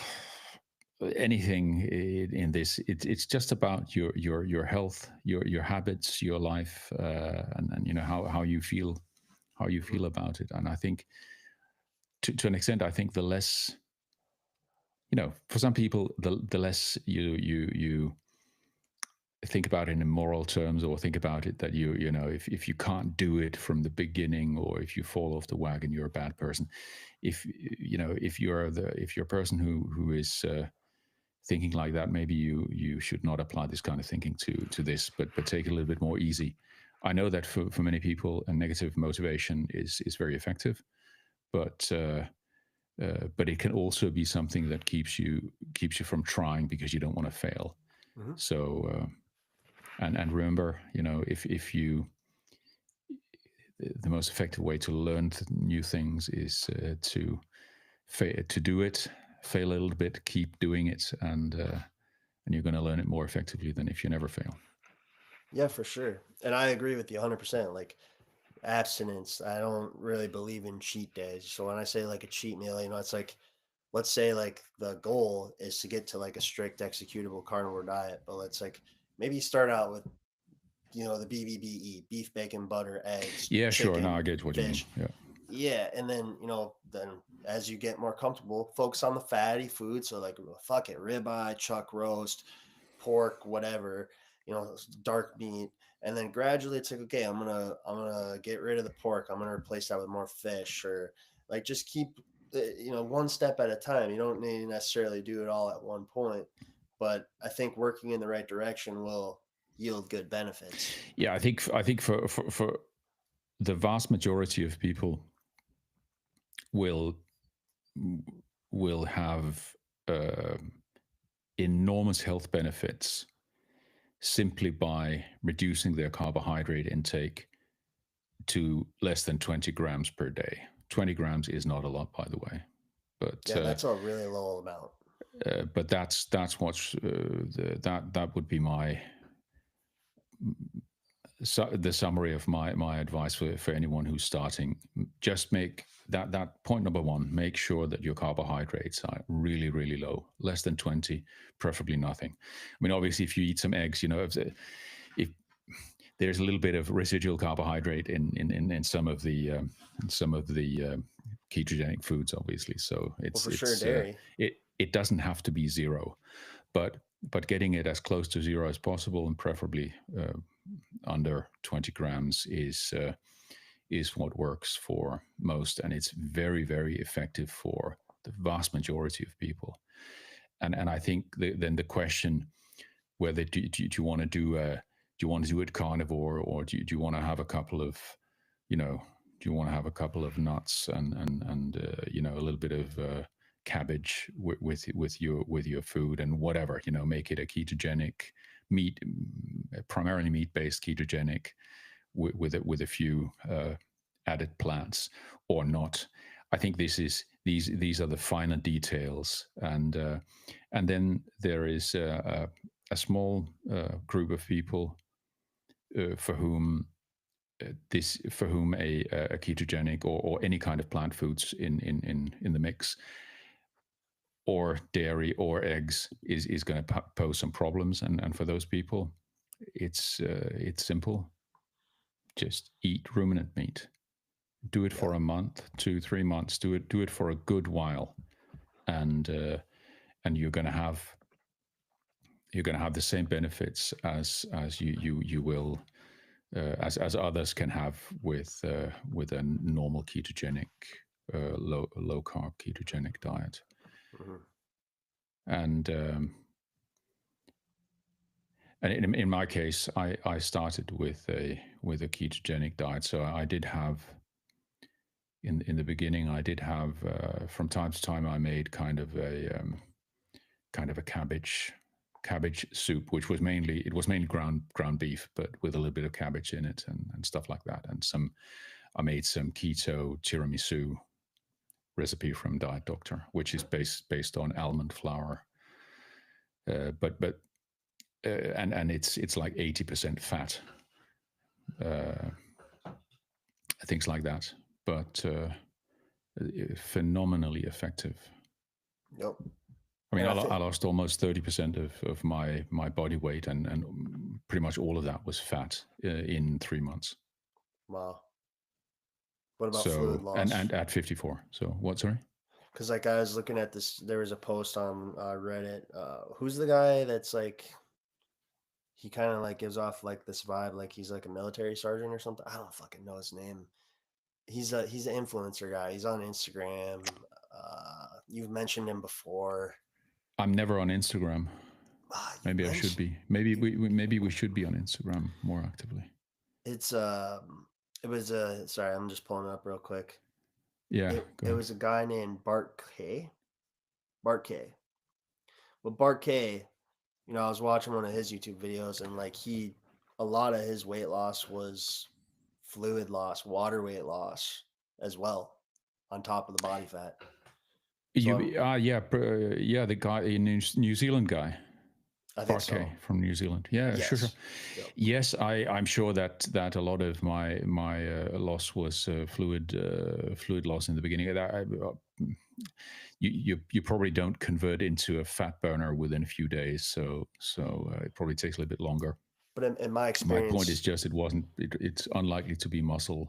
anything in this. It's just about your health, your habits, your life, and how you feel, Mhm. about it. And I think to an extent, I think the less, for some people, the less you think about it in moral terms, or think about it that if you can't do it from the beginning, or if you fall off the wagon, you're a bad person. If you're a person who is thinking like that, maybe you should not apply this kind of thinking to this, but take it a little bit more easy. I know that for many people, a negative motivation is very effective, but but it can also be something that keeps you from trying, because you don't want to fail. Mhm. So and remember, if you the most effective way to learn new things is to do it, fail a little bit, keep doing it, and you're going to learn it more effectively than if you never fail. Yeah, for sure. And I agree with you 100%. Like abstinence, I don't really believe in cheat days. So when I say like a cheat meal, it's like, let's say like the goal is to get to like a strict executable carnivore diet, but let's like maybe start out with, the BBBE, beef, bacon, butter, eggs, Yeah, sure. No, chicken, I get what you mean. fish. Yeah. Yeah, and then then as you get more comfortable, focus on the fatty food. So like, fuck it, ribeye, chuck roast, pork, whatever, dark meat, and then gradually it's like, okay, I'm gonna get rid of the pork. I'm gonna replace that with more fish, or like just keep one step at a time. You don't need to necessarily do it all at one point, but I think working in the right direction will yield good benefits. Yeah, I think for the vast majority of people will will have uh, enormous health benefits simply by reducing their carbohydrate intake to less than 20 grams per day. 20 grams is not a lot, by the way, but Yeah, that's a really low amount. that's what's that would be my the summary of my advice for anyone who's starting. Just make that point number one: make sure that your carbohydrates are really really low, less than 20, preferably nothing. I mean, obviously if you eat some eggs, if there's a little bit of residual carbohydrate in some of the ketogenic foods, obviously. So Well, it's for sure, it's dairy. it doesn't have to be zero, but getting it as close to zero as possible, and preferably under 20 grams, is what works for most, and it's very very effective for the vast majority of people. And I think then the question, whether do you want to do it carnivore, or do you want to have a couple of, do you want to have a couple of nuts and a little bit of cabbage with your food, and whatever, make it a ketogenic meat, primarily meat based ketogenic, with a few added plants, or not. I think these are the finer details, and then there is a small group of people for whom a ketogenic, or any kind of plant foods in the mix, or dairy or eggs, is going to pose some problems, and for those people, it's simple: just eat ruminant meat. Do it Yeah. for a month, 2 3 months. Do it for a good while, and you're gonna have the same benefits as you will, as others can have with a normal ketogenic, low carb ketogenic diet. Mhm. And And in my case, I started with a ketogenic diet. So I did have in the beginning, I did have from time to time I made kind of a cabbage soup, which was mainly ground beef, but with a little bit of cabbage in it and stuff like that. And some I made some keto tiramisu recipe from Diet Doctor, which is based on almond flour, but and it's like 80% fat, uh, things like that. But phenomenally effective. Yep. I mean, And I I think, lost almost 30% of my body weight, and pretty much all of that was fat in 3 months. wow. What about fluid So, and loss? at 54. So, what, sorry? Because like I was looking at this, there was a post on Reddit. Who's the guy that's like he kind of like gives off like this vibe, like he's like a military sergeant or something. I don't fucking know his name. He's an influencer guy. He's on Instagram. You've mentioned him before. I'm never on Instagram. You Maybe I should mentioned be. Maybe you. maybe we should be on Instagram more actively. It's it was sorry, I'm just pulling it up real quick. Yeah, go It ahead. was a guy named Bart K. Bart K. Well, Bart K, I was watching one of his YouTube videos and like a lot of his weight loss was fluid loss, water weight loss as well, on top of the body fat. So Yeah, yeah, the guy, New Zealand guy, I think Parquet so. from New Zealand. Yeah, sure, sure. Yes. Yep. Yes, I'm sure that a lot of my loss was fluid loss in the beginning. You probably don't convert into a fat burner within a few days, so it probably takes a little bit longer. But in my My point is experience, just it's unlikely to be muscle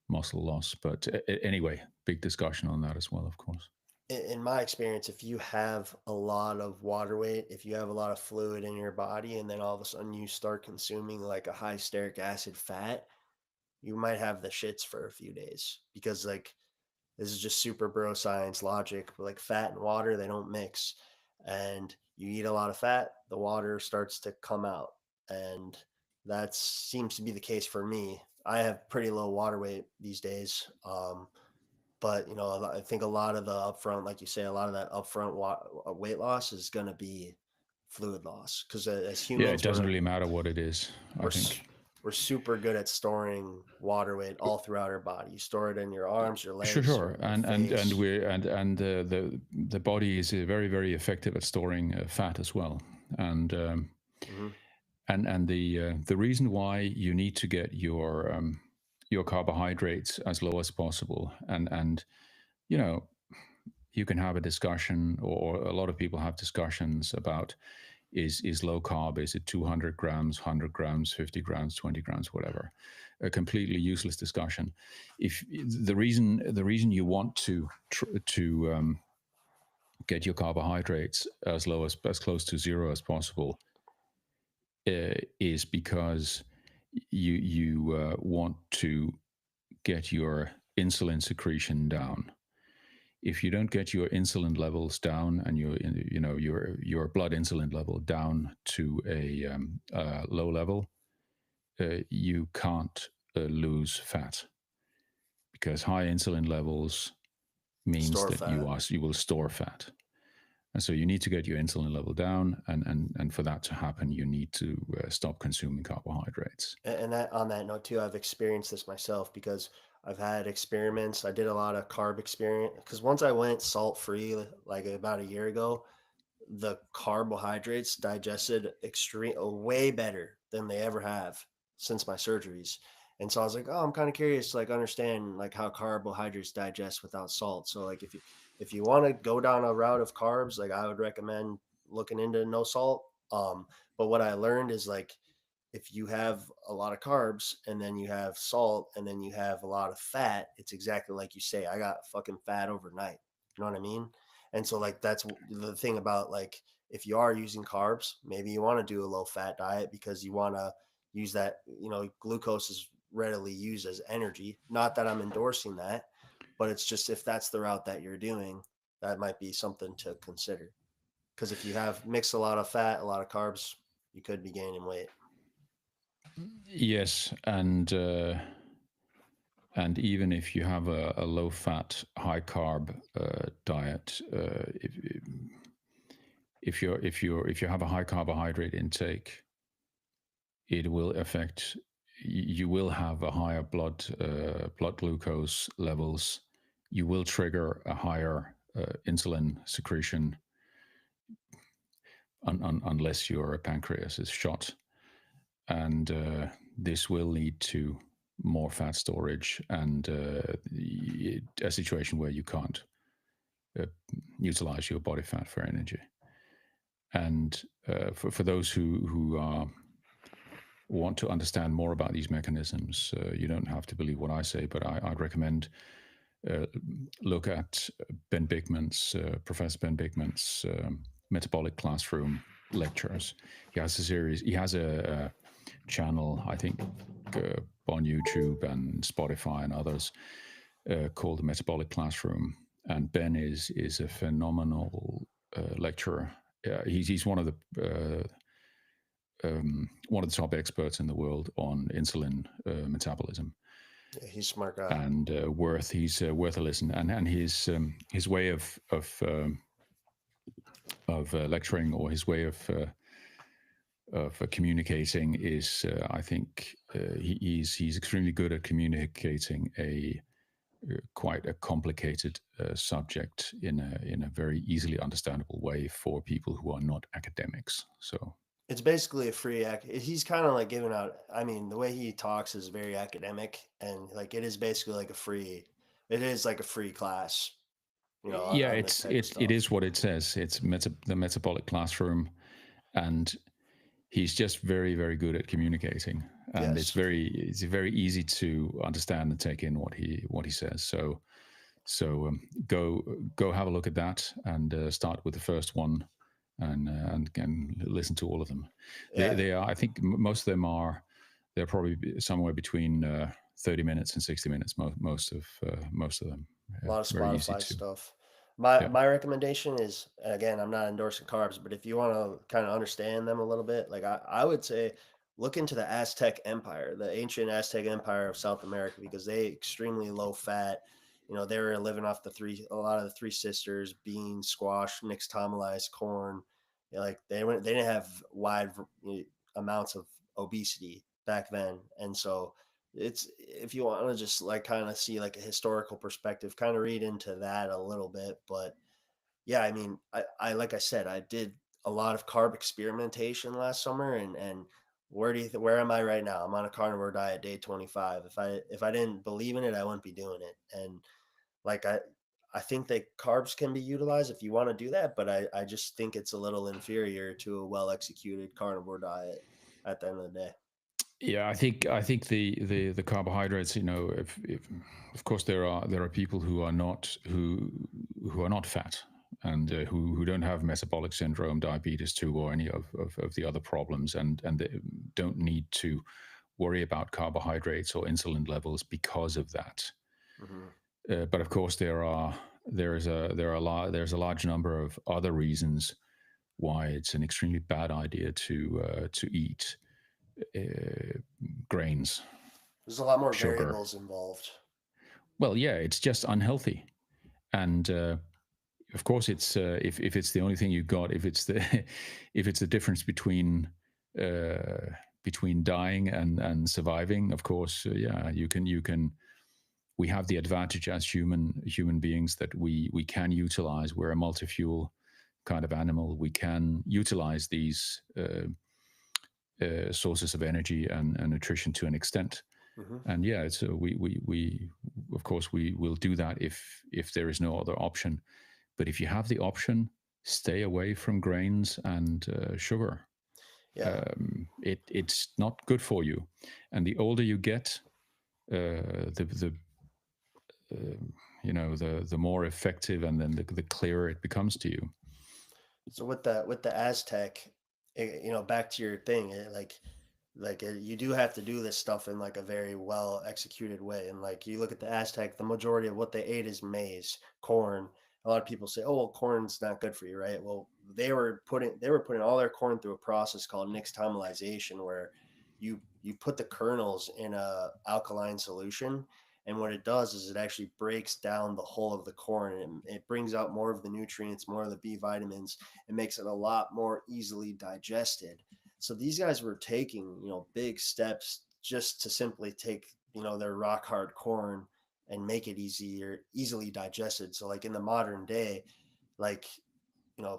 loss. But anyway, big discussion on that as well, of course. if you have a lot of water weight, if you have a lot of fluid in your body, and then all of a sudden you start consuming like a high steric acid fat, you might have the shits for a few days because like this is just super bro science logic. But like fat and water, they don't mix. And you eat a lot of fat, the water starts to come out. And that seems to be the case for me. I have pretty low water weight these days. But I think a lot of the upfront, like you say, a lot of that upfront weight loss is going to be fluid loss because as Yeah, it humans, doesn't really matter what it is, I we're think. we're super good at storing water weight all throughout our body. You store it in your arms, your Sure, legs, sure, your and face. we and the body is very effective at storing fat as well, and Hmm. the reason why you need to get your carbohydrates as low as possible, and you know you can have a discussion, or a lot of people have discussions about is low carb, is it 200 grams, 100 grams, 50 grams, 20 grams, whatever, a completely useless discussion. If the reason you want to get your carbohydrates as close to zero as possible is because you want to get your insulin secretion down. If you don't get your insulin levels down, and your blood insulin level down to a low level, you can't lose fat, because high insulin levels means Store that fat. you will store fat. And so you need to get your insulin level down, and for that to happen, you need to stop consuming carbohydrates. And that on that note too, I've experienced this myself because I've had experiments. I did a lot of carb experiment because once I went salt free like about a year ago, the carbohydrates digested extreme way better than they ever have since my surgeries. And so I was like, oh, I'm kind of curious to like understand like how carbohydrates digest without salt. So like if you want to go down a route of carbs, like I would recommend looking into no salt. But what I learned is like if you have a lot of carbs and then you have salt and then you have a lot of fat, it's exactly like you say. I got fucking fat overnight. You know what I mean? And so like that's the thing about like if you are using carbs, maybe you want to do a low fat diet because you want to use that, glucose is readily used as energy. Not that I'm endorsing that, but it's just if that's the route that you're doing, that might be something to consider. Because if you have mix a lot of fat, a lot of carbs, you could be gaining weight. Yes, and even if you have a low fat, high carb diet, if you have a high carbohydrate intake, it will affect. You will have a higher blood glucose levels. You will trigger a higher insulin secretion unless your pancreas is shot, and this will lead to more fat storage and a situation where you can't uh, utilize your body fat for energy. And for those who want to understand more about these mechanisms, you don't have to believe what I say, but I'd recommend uh, look at Professor Ben Bigman's metabolic classroom lectures. He has a series. He has a channel, I think, on YouTube and Spotify and others, called the Metabolic Classroom. And Ben is a phenomenal lecturer. He's one of the top experts in the world on insulin metabolism, Yeah, he's a smart guy. and he's worth a listen. And his way of lecturing, or his way of communicating is, I think, he's extremely good at communicating a quite a complicated subject in a very easily understandable way for people who are not academics. So It's basically a free he's kind of like giving out, I mean, the way he talks is very academic, and like it is basically like a free, it is like a free class, yeah, on this type of it stuff. is what it says. It's the metabolic classroom, and he's just very good at communicating, and Yes. it's very easy to understand and take in what he says. Go have a look at that, and start with the first one, and listen to all of them. Yeah. They are, I think, most of them are, they're probably somewhere between 30 minutes and 60 minutes. Most of them, A yeah, lot of very easy Spotify to. stuff. My Yeah, my recommendation is, and again, I'm not endorsing carbs, but if you want to kind of understand them a little bit, like I would say look into the Aztec Empire, the ancient Aztec Empire of South America, because they extremely low fat. They were living off a lot of the three sisters, beans, squash, nixtamalized corn. Like they didn't have amounts of obesity back then, and so it's, if you want to just like kind of see like a historical perspective, kind of read into that a little bit. But yeah, I mean, I like I said, I did a lot of carb experimentation last summer, and where am I right now? I'm on a carnivore diet, day 25. If I didn't believe in it, I wouldn't be doing it. And like I think that carbs can be utilized if you want to do that, but I just think it's a little inferior to a well executed carnivore diet at the end of the day. yeah. I think the carbohydrates. Of course there are people who are not fat, and who don't have metabolic syndrome, diabetes 2, or any of the other problems, and they don't need to worry about carbohydrates or insulin levels because of that. Hmm. But of course, there's a large number of other reasons why it's an extremely bad idea to eat uh, grains, There's a lot more sugar. variables involved. Well, yeah, it's just unhealthy, and of course, it's if it's the only thing you got, if it's the if it's the difference uh, between dying and surviving, of course, yeah, you can. We have the advantage as human beings that we can utilize. We're a multi-fuel kind of animal. We can utilize these sources of energy and nutrition to an extent. Hmm. And yeah, it's we of course we will do that if there is no other option. But if you have the option, stay away from grains and sugar. Yeah. It's not good for you. And the older you get, the the more effective, and then the clearer it becomes to you. So with the Aztec, back to your thing, you do have to do this stuff in like a very well executed way. And like you look at the Aztec, the majority of what they ate is maize, corn. A lot of people say, "Oh, well, corn's not good for you," right? Well, they were putting all their corn through a process called nixtamalization, where you put the kernels in a alkaline solution, and what it does is it actually breaks down the whole of the corn, and it brings out more of the nutrients, more of the B vitamins. It makes it a lot more easily digested. So these guys were taking, big steps just to simply take, their rock hard corn and make it easily digested. So like in the modern day, like,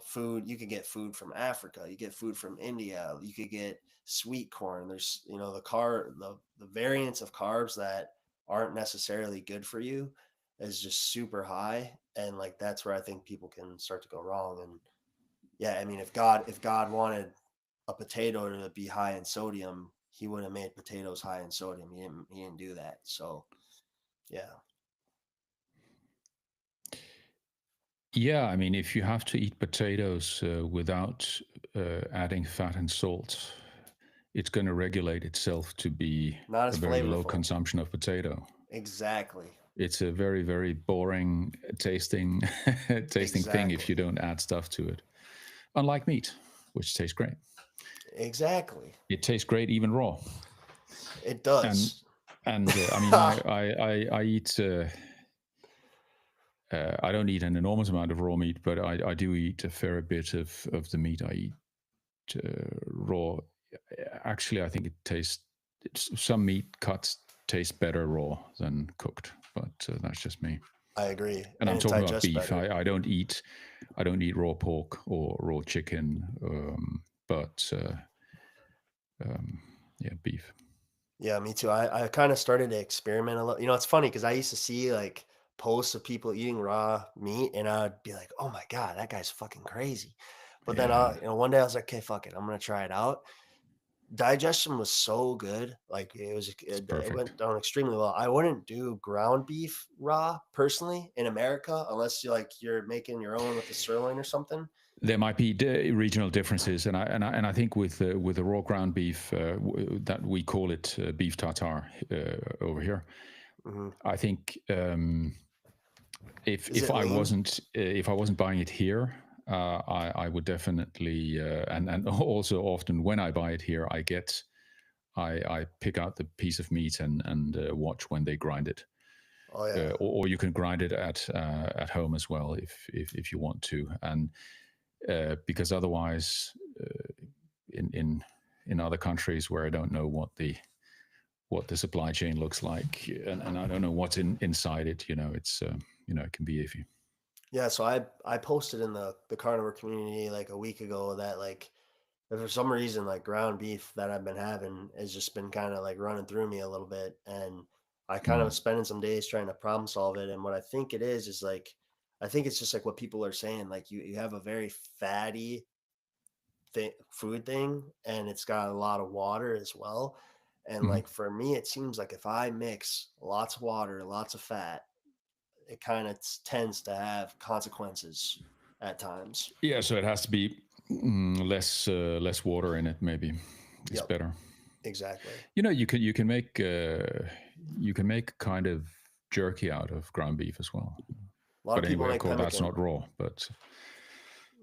food, you could get food from Africa, you get food from India, you could get sweet corn. There's, the variance of carbs that aren't necessarily good for you is just super high. And like that's where I think people can start to go wrong. And yeah, I mean, if God wanted a potato to be high in sodium, he would have made potatoes high in sodium. He didn't do that. So yeah. Yeah, I mean, if you have to eat potatoes without adding fat and salt, it's going to regulate itself to be Not a as very low flavorful. consumption of potato. Exactly. It's a very, very boring tasting tasting thing if Exactly. you don't add stuff to it. Unlike meat, which tastes great. Exactly. It tastes great even raw. It And does. I mean, I eat. I don't eat an enormous amount of raw meat, but I do eat a fair bit of the meat I eat raw. Actually, I think it tastes. Some meat cuts taste better raw than cooked, but that's just me. I agree. And And I'm it talking about digests beef. better. I don't eat raw pork or raw chicken, but yeah, beef. Yeah, me too. I kind of started to experiment a little. It's funny because I used to see like posts of people eating raw meat, and I'd be like, "Oh my god, that guy's fucking crazy." But then, Yeah, one day I was like, "Okay, fuck it, I'm gonna try it out." Digestion was so good, like it's it perfect. went down extremely well. I wouldn't do ground beef raw personally in America unless you're making your own with the sirloin or something. There might be regional differences, and I think with the raw ground beef that we call it beef tartare over here. Hmm. I think Is it lean? if I wasn't buying it here, I would definitely and also often when I buy it here, I pick out the piece of meat and watch when they grind it. Oh yeah. Or you can grind it at home as well if you want to, and because otherwise, in in other countries where I don't know what the supply chain looks like, and I don't know what's inside it, it's it can be iffy. Yeah, so I posted in the carnivore community like a week ago that like if for some reason like ground beef that I've been having has just been kind of like running through me a little bit, and I kind of Mm. was spending some days trying to problem solve it. And what I think it is like I think it's just like what people are saying, like you have a very fatty food thing, and it's got a lot of water as well. And Mhm. like for me, it seems like if I mix lots of water, lots of fat, it kind of tends to have consequences at times. Yeah, so it has to be less water in it. Maybe it's Yep, better. exactly. You can make kind of jerky out of ground beef as well. A lot of But people anyway, of make course, that's pemmican. not raw. But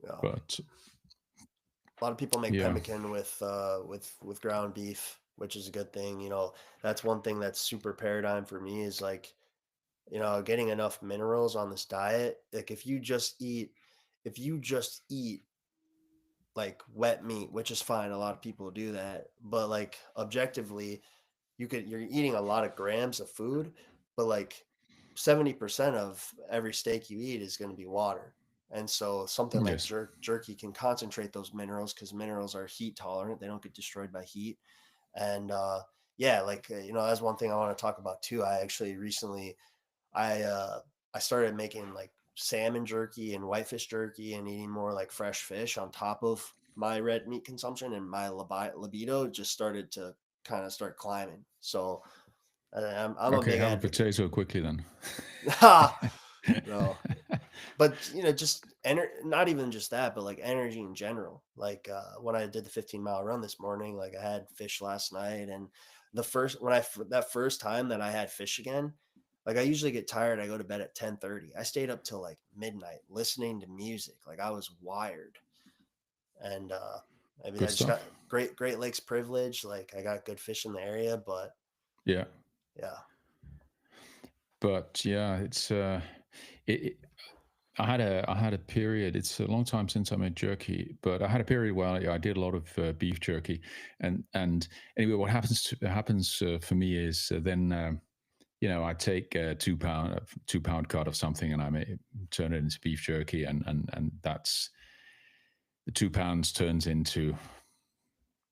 Yeah, but a lot of people make yeah, pemmican with ground beef, which is a good thing. That's one thing that's super paradigm for me is like getting enough minerals on this diet. Like if you just eat like wet meat, which is fine. A lot of people do that, but like objectively, you're eating a lot of grams of food, but like 70% of every steak you eat is going to be water. And so something like yes, jerky can concentrate those minerals because minerals are heat tolerant. They don't get destroyed by heat. And yeah, like that's one thing I want to talk about too. I actually recently I uh I started making like salmon jerky and whitefish jerky and eating more like fresh fish on top of my red meat consumption, and my libido just started to kind of start climbing. So I'm a okay. big Have a advocate. potato quickly then. No, but just not even just that, but like energy in general. Like when I did the 15-mile run this morning, like I had fish last night, and that first time that I had fish again, like I usually get tired. I go to bed at 10:30. I stayed up till like midnight listening to music. Like I was wired. and I mean, Good I just got stuff. Great Lakes privilege. Like I got good fish in the area, but Yeah, yeah, but yeah, it, I had a period. It's a long time since I made jerky, but I had a period where I did a lot of beef jerky, and anyway, what happens for me is then I take a 2 pound cut of something and turn it into beef jerky, and that's the 2 pounds turns into,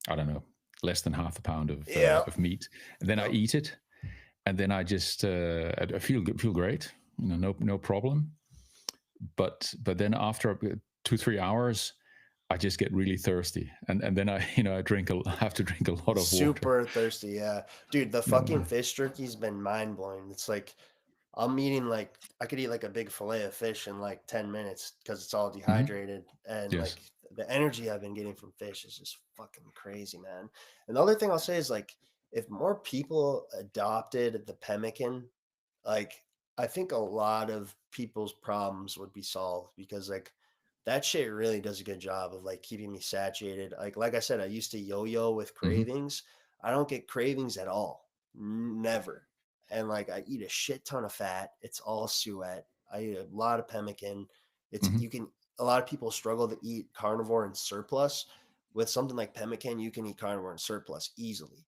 I don't know, less than half a pound yeah, of meat, and then I yep. eat it, and then I just I feel great, no problem. But then after 2 3 hours, I just get really thirsty, and then I I have to drink a lot of water. Super thirsty. Yeah, dude, the fucking Yeah. fish jerky's been mind blowing. It's like I'm eating like I could eat like a big fillet of fish in like 10 minutes because it's all Hmm. dehydrated. And Yes. like the energy I've been getting from fish is just fucking crazy, man. And the other thing I'll say is like if more people adopted the pemmican, like I think a lot of people's problems would be solved because like that shit really does a good job of like keeping me satiated. Like I said, I used to yo-yo with Hmm. cravings. I don't get cravings at all. Never. And like I eat a shit ton of fat. It's all suet. I eat a lot of pemmican. It's Hmm. you can A lot of people struggle to eat carnivore in surplus. With something like pemmican, you can eat carnivore in surplus easily.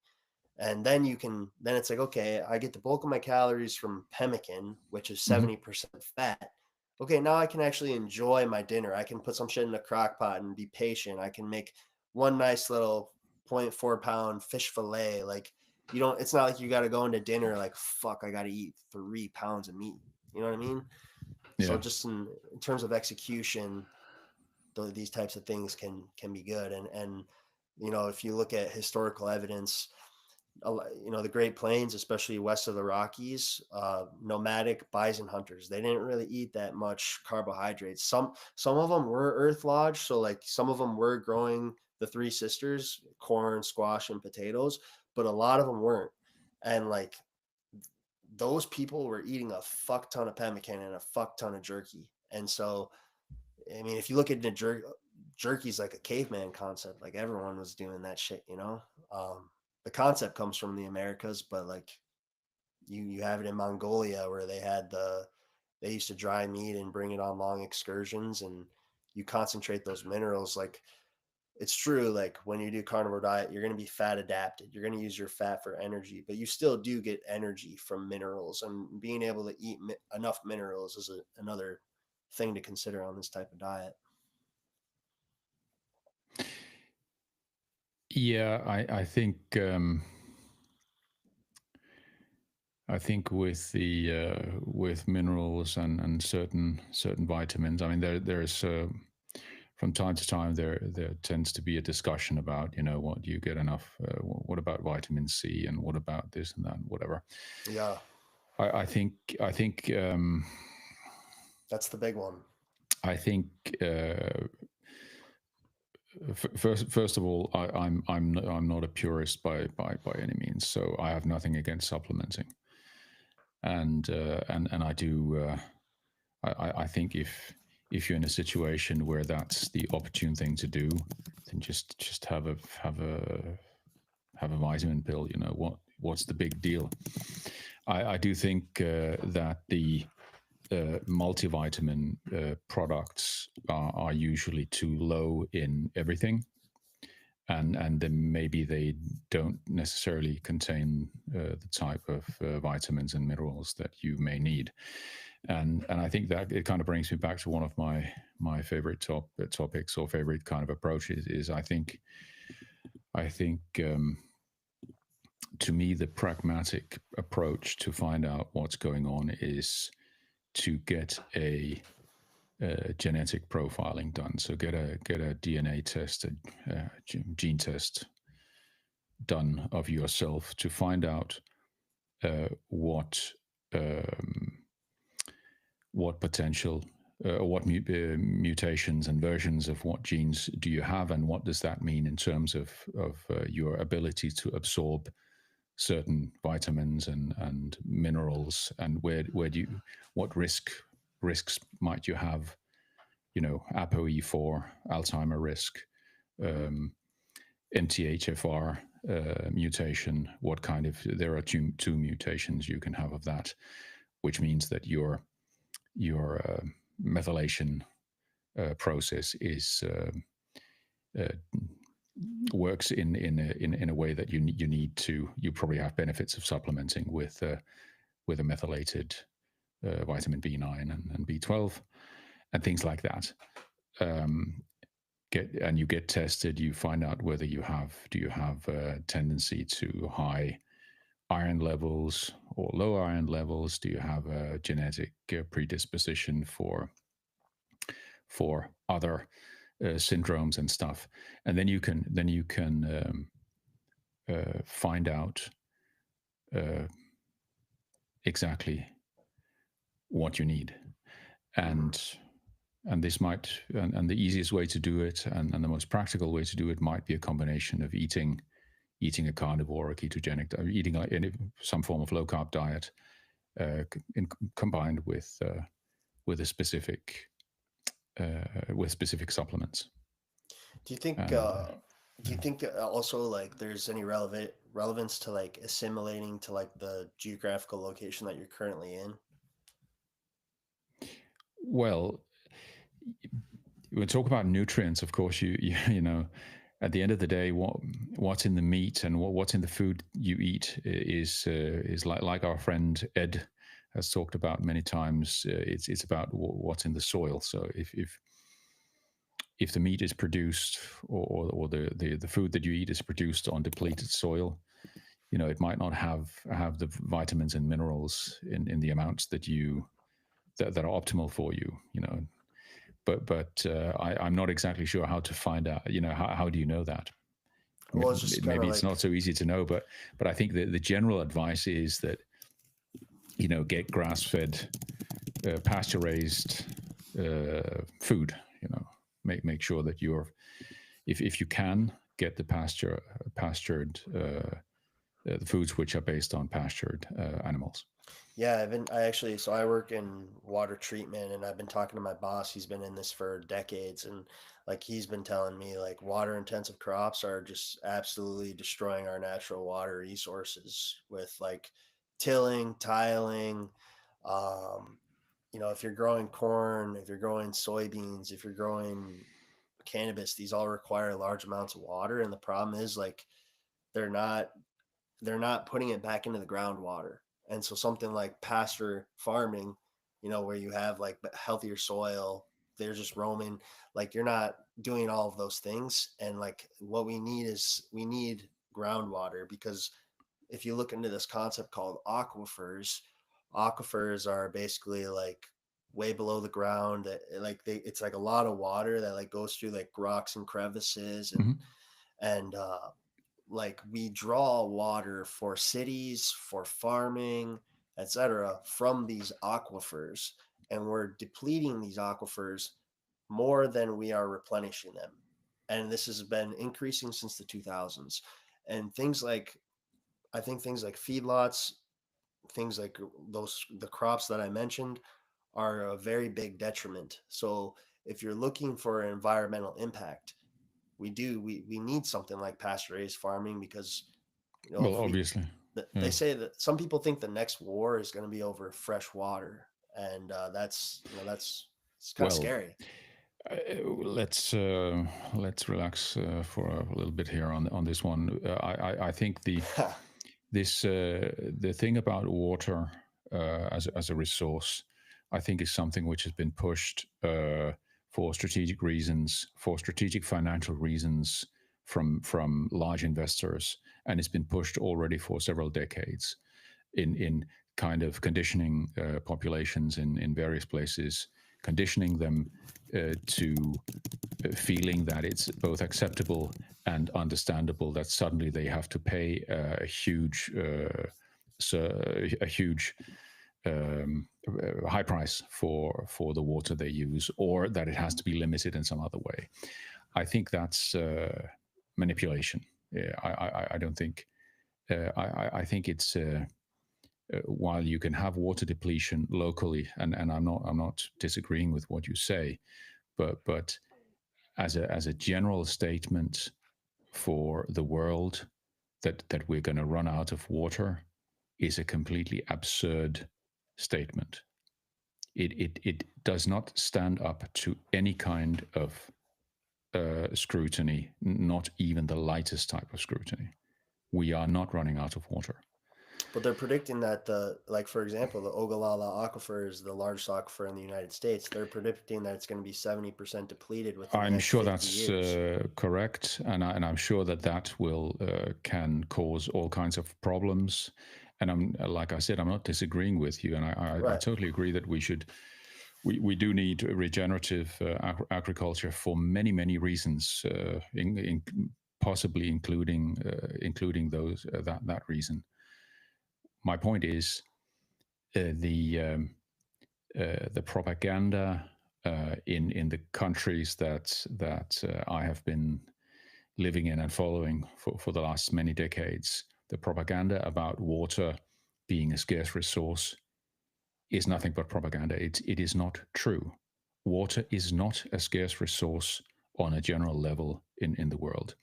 And then it's like, okay, I get the bulk of my calories from pemmican, which is Hmm. 70% fat. Okay, now I can actually enjoy my dinner. I can put some shit in a crock pot and be patient. I can make one nice little zero point 0.4 pound fish fillet. Like, you don't, it's not like you got to go into dinner like, fuck, I got to eat 3 pounds of meat. You know what I mean? So Yeah. just in terms of execution, these types of things can be good. And, if you look at historical evidence, the Great Plains, especially west of the Rockies, nomadic bison hunters. They didn't really eat that much carbohydrates. Some of them were earth lodged, so like some of them were growing the three sisters, corn, squash, and potatoes, but a lot of them weren't. And like those people were eating a fuck ton of pemmican and a fuck ton of jerky. And so, I mean, if you look at the jerky's like a caveman concept. Like everyone was doing that shit. The concept comes from the Americas, but like you have it in Mongolia where they used to dry meat and bring it on long excursions, and you concentrate those minerals. Like it's true, like when you do carnivore diet, you're going to be fat adapted. You're going to use your fat for energy, but you still do get energy from minerals, and being able to eat enough minerals is another thing to consider on this type of diet. Yeah, I think with the with minerals and certain vitamins. I mean, there's from time to time there tends to be a discussion about, what do you get enough, what about vitamin C, and what about this and that, whatever. Yeah, I think I think that's the big one. I think first of all, I'm not a purist by any means, so I have nothing against supplementing, and I do. I think if you're in a situation where that's the opportune thing to do, then just have a vitamin pill. What's the big deal? I do think that the multivitamin products are usually too low in everything, and then maybe they don't necessarily contain the type of vitamins and minerals that you may need. And I think that it kind of brings me back to one of my favorite topics or favorite kind of approaches is I think to me the pragmatic approach to find out what's going on is to get a genetic profiling done. So get a DNA test, a gene test done of yourself to find out what what potential mutations and versions of what genes do you have, and what does that mean in terms of your ability to absorb certain vitamins and minerals, and where do you what risks might you have, ApoE4, Alzheimer risk, um, MTHFR mutation. What kind of, there are two mutations you can have of that, which means that your methylation process is uh, works in a way that you need to, you probably have benefits of supplementing with a methylated vitamin B9 and B12 and things like that. You get tested, you find out whether do you have a tendency to high iron levels or low iron levels, do you have a genetic predisposition for other syndromes and stuff, and then you can find out uh, exactly what you need. Mhm. And this might, and the easiest way to do it, and the most practical way to do it, might be a combination of eating a carnivore or ketogenic, or eating like some form of low carb diet, combined with a specific with specific supplements. Do you think And also like there's any relevance to like assimilating to like the geographical location that you're currently in? well, when we talk about nutrients, of course, you know, at the end of the day, what's in the meat and what's in the food you eat is like our friend Ed has talked about many times. It's about what's in the soil. So if the meat is produced, or the food that you eat is produced on depleted soil, you know, it might not have the vitamins and minerals in the amounts that are optimal for you. You know, I'm not exactly sure how to find out. You know, how do you know that? Well, it's just kind of Maybe it's like, not so easy to know, but I think the general advice is that, you know, get grass fed, pasture raised food. You know, make sure that you're, if you can, get the pastured the foods which are based on pastured animals. yeah, I actually, so I work in water treatment and I've been talking to my boss. He's been in this for decades. And like he's been telling me, like, water intensive crops are just absolutely destroying our natural water resources with like tilling, tiling. Um, you know, if you're growing corn, if you're growing soybeans, if you're growing cannabis, these all require large amounts of water. And the problem is like they're not they're not putting it back into the groundwater. And so something like pasture farming, you know, where you have like healthier soil, they're just roaming, like you're not doing all of those things. And like what we need groundwater, because if you look into this concept called aquifers, aquifers are basically like way below the ground, like it's like a lot of water that like goes through like rocks and crevices Mm-hmm. and like we draw water for cities, for farming, etc., from these aquifers, and we're depleting these aquifers more than we are replenishing them. And this has been increasing since the 2000s. And things like, I think things like feedlots, things like the crops that I mentioned are a very big detriment. So if you're looking for an environmental impact, we need something like pasture raised farming, because you know Well, if we obviously, they yeah. say that some people think the next war is going to be over fresh water, and that's, you know, that's, it's kind of Well, scary. uh, let's uh, let's relax for a little bit here on this one. I think the thing about water as a resource, I think, is something which has been pushed for strategic reasons, for strategic financial reasons from large investors, and it's been pushed already for several decades in kind of conditioning populations in various places, conditioning them to feeling that it's both acceptable and understandable that suddenly they have to pay a huge a huge high price for the water they use, or that it has to be limited in some other way. I think that's manipulation. Yeah, I don't think. I think it's while you can have water depletion locally, and I'm not disagreeing with what you say, but as a general statement for the world that we're going to run out of water is a completely absurd statement. It does not stand up to any kind of scrutiny, not even the lightest type of scrutiny. We are not running out of water. But they're predicting that like for example, the Ogallala aquifer is the largest aquifer in the United States. They're predicting that it's going to be 70% depleted within the I'm next sure 50 that's years. correct, and I'm sure that will can cause all kinds of problems. And I'm like I said, I'm not disagreeing with you, and I Right. totally agree that we do need regenerative agriculture for many reasons, possibly including those that reason. My point is the propaganda in the countries that I have been living in and following for the last many decades. The propaganda about water being a scarce resource is nothing but propaganda. It is not true. Water is not a scarce resource on a general level in the world.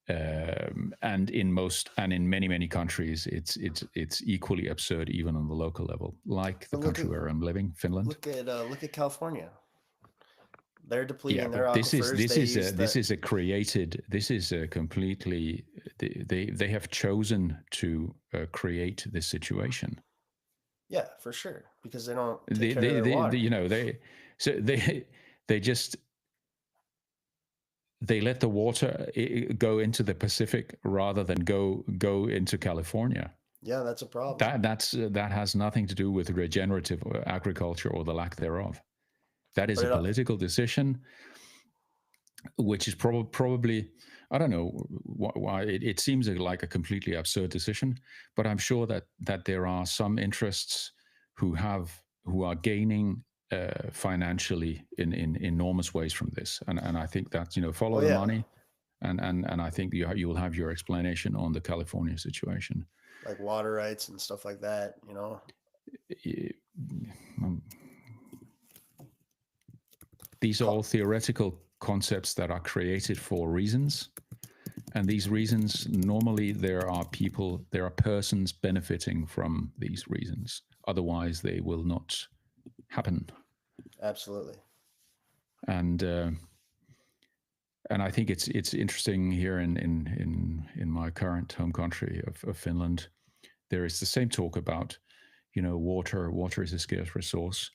And in many countries, it's equally absurd even on the local level, like the But look country at where I'm living, Finland. look at California. They're Yeah, depleting their but this is aquifers. this They is a use this that. is a created. This is a completely. They have chosen to create this situation. Yeah, for sure, because they don't take They, care of they, their they, water. they you know they so they just they let the water go into the Pacific rather than go into California. Yeah, that's a problem. That has nothing to do with regenerative agriculture or the lack thereof. That is But a political decision, which is probably I don't know why it seems like a completely absurd decision, but I'm sure that there are some interests who are gaining financially in enormous ways from this, and I think that oh follow the yeah, money, and I think you will have your explanation on the California situation. like water rights and stuff like that. Um, These are all theoretical concepts that are created for reasons. And these reasons, normally there are persons benefiting from these reasons. Otherwise, they will not happen. Absolutely. And and I think it's interesting here in my current home country of Finland. There is the same talk about water. Water is a scarce resource.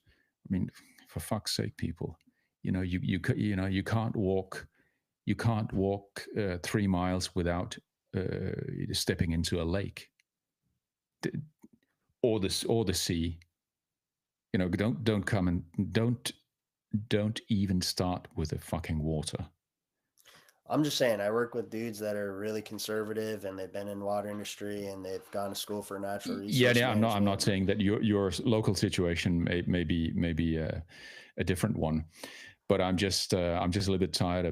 I mean, for fuck's sake, people, you can't walk. You can't walk 3 miles without stepping into a lake or the sea. Don't come and don't even start with the fucking water. I'm just saying, I work with dudes that are really conservative and they've been in water industry and they've gone to school for natural Yeah, resource yeah. I'm not management. saying that your local situation may be a different one, but I'm just a little bit tired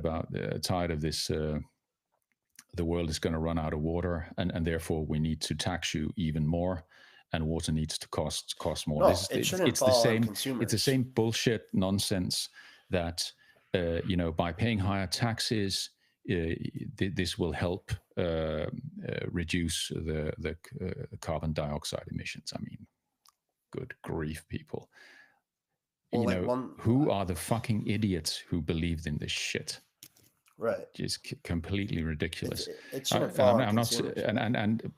of this. The world is going to run out of water, and therefore we need to tax you even more, and water needs to cost more. No, This is it it's, shouldn't it's the fall on same it's the consumers. same bullshit nonsense that by paying higher taxes. This will help reduce the carbon dioxide emissions. I mean, good grief, people! Well, like one, Who are the fucking idiots who believed in this shit? right. Just completely It's ridiculous. it I, shouldn't and fall I'm, on I'm not consumers. and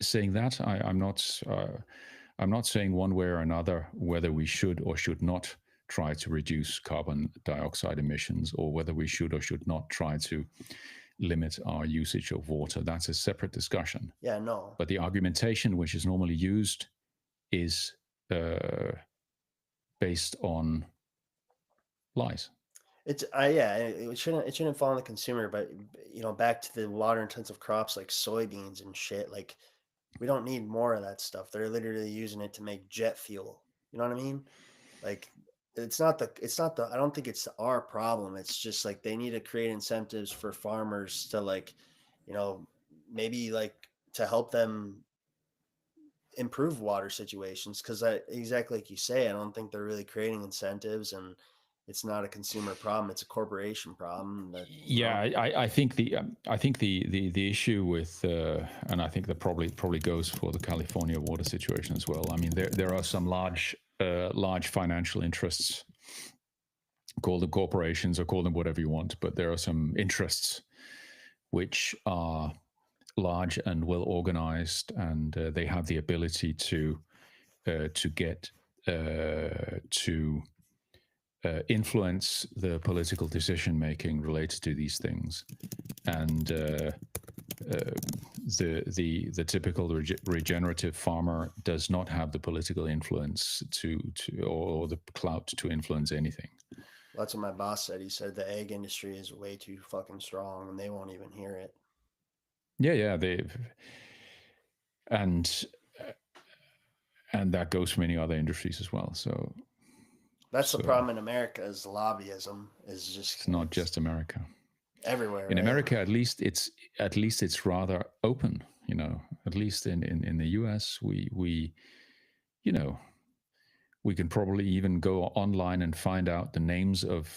saying that I'm not saying one way or another whether we should or should not try to reduce carbon dioxide emissions or whether we should or should not try to limit our usage of water. That's a separate discussion. Yeah, no. But the argumentation which is normally used is based on lies. It's yeah, it shouldn't fall on the consumer, but back to the water intensive crops like soybeans and shit. Like we don't need more of that stuff. They're literally using it to make jet fuel. You know what I mean? Like it's not the I don't think it's our problem. It's just like they need to create incentives for farmers to like, you know, maybe like to help them improve water situations because I exactly like you say, I don't think they're really creating incentives and it's not a consumer problem; it's a corporation problem. That Yeah, I think the issue with and I think that probably goes for the California water situation as well. I mean, there are some large financial interests, call them corporations or call them whatever you want, but there are some interests which are large and well organized, and they have the ability to get to influence the political decision making related to these things, and the typical regenerative farmer does not have the political influence or the clout to influence anything. That's what my boss said. He said the egg industry is way too fucking strong, and they won't even hear it. Yeah, they and and that goes for many other industries as well. That's the So problem in America is lobbyism is just it's not just America. everywhere, In right? America, at least it's rather open. You know, at least in the U.S., we you know we can probably even go online and find out the names of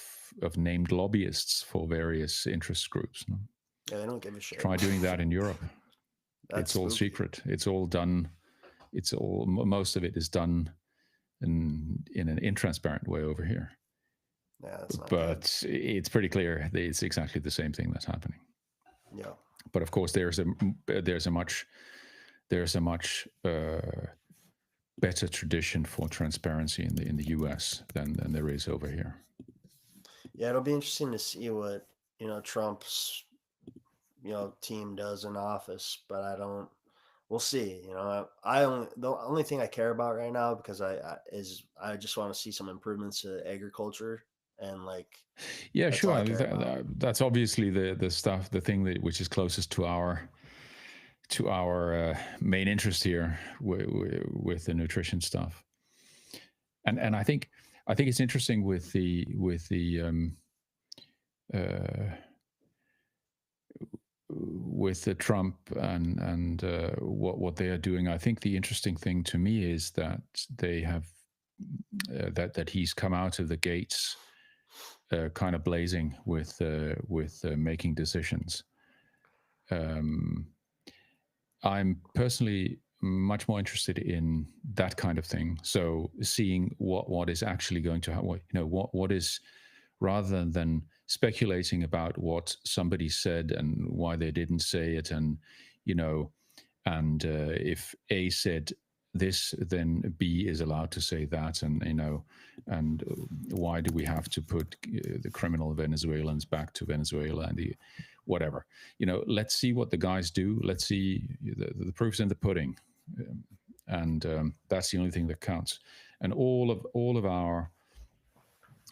named lobbyists for various interest groups. No? Yeah, they don't give a shit. Try doing that in Europe. That's It's all spooky. secret. It's all done. Most of it is done in an intransparent way over here. Yeah, that's not good. But it's pretty clear that it's exactly the same thing that's happening. Yeah. But of course, there's a much better tradition for transparency in the U.S. than there is over here. Yeah, it'll be interesting to see what, Trump's, team does in office, but I don't we'll see. The only thing I care about right now because I just want to see some improvements to agriculture and like Yeah, that's all I sure. care about. That's obviously the thing which is closest to our main interest here with the nutrition stuff. And I think it's interesting uh, with the Trump and what they are doing. I think the interesting thing to me is that they have that he's come out of the gates kind of blazing with making decisions. I'm personally much more interested in that kind of thing. So seeing what is actually going to happen, what is, rather than speculating about what somebody said and why they didn't say it, and you know, and if A said this, then B is allowed to say that, and and why do we have to put the criminal Venezuelans back to Venezuela and whatever? Let's see what the guys do. Let's see the proof's in the pudding, and that's the only thing that counts. And all of our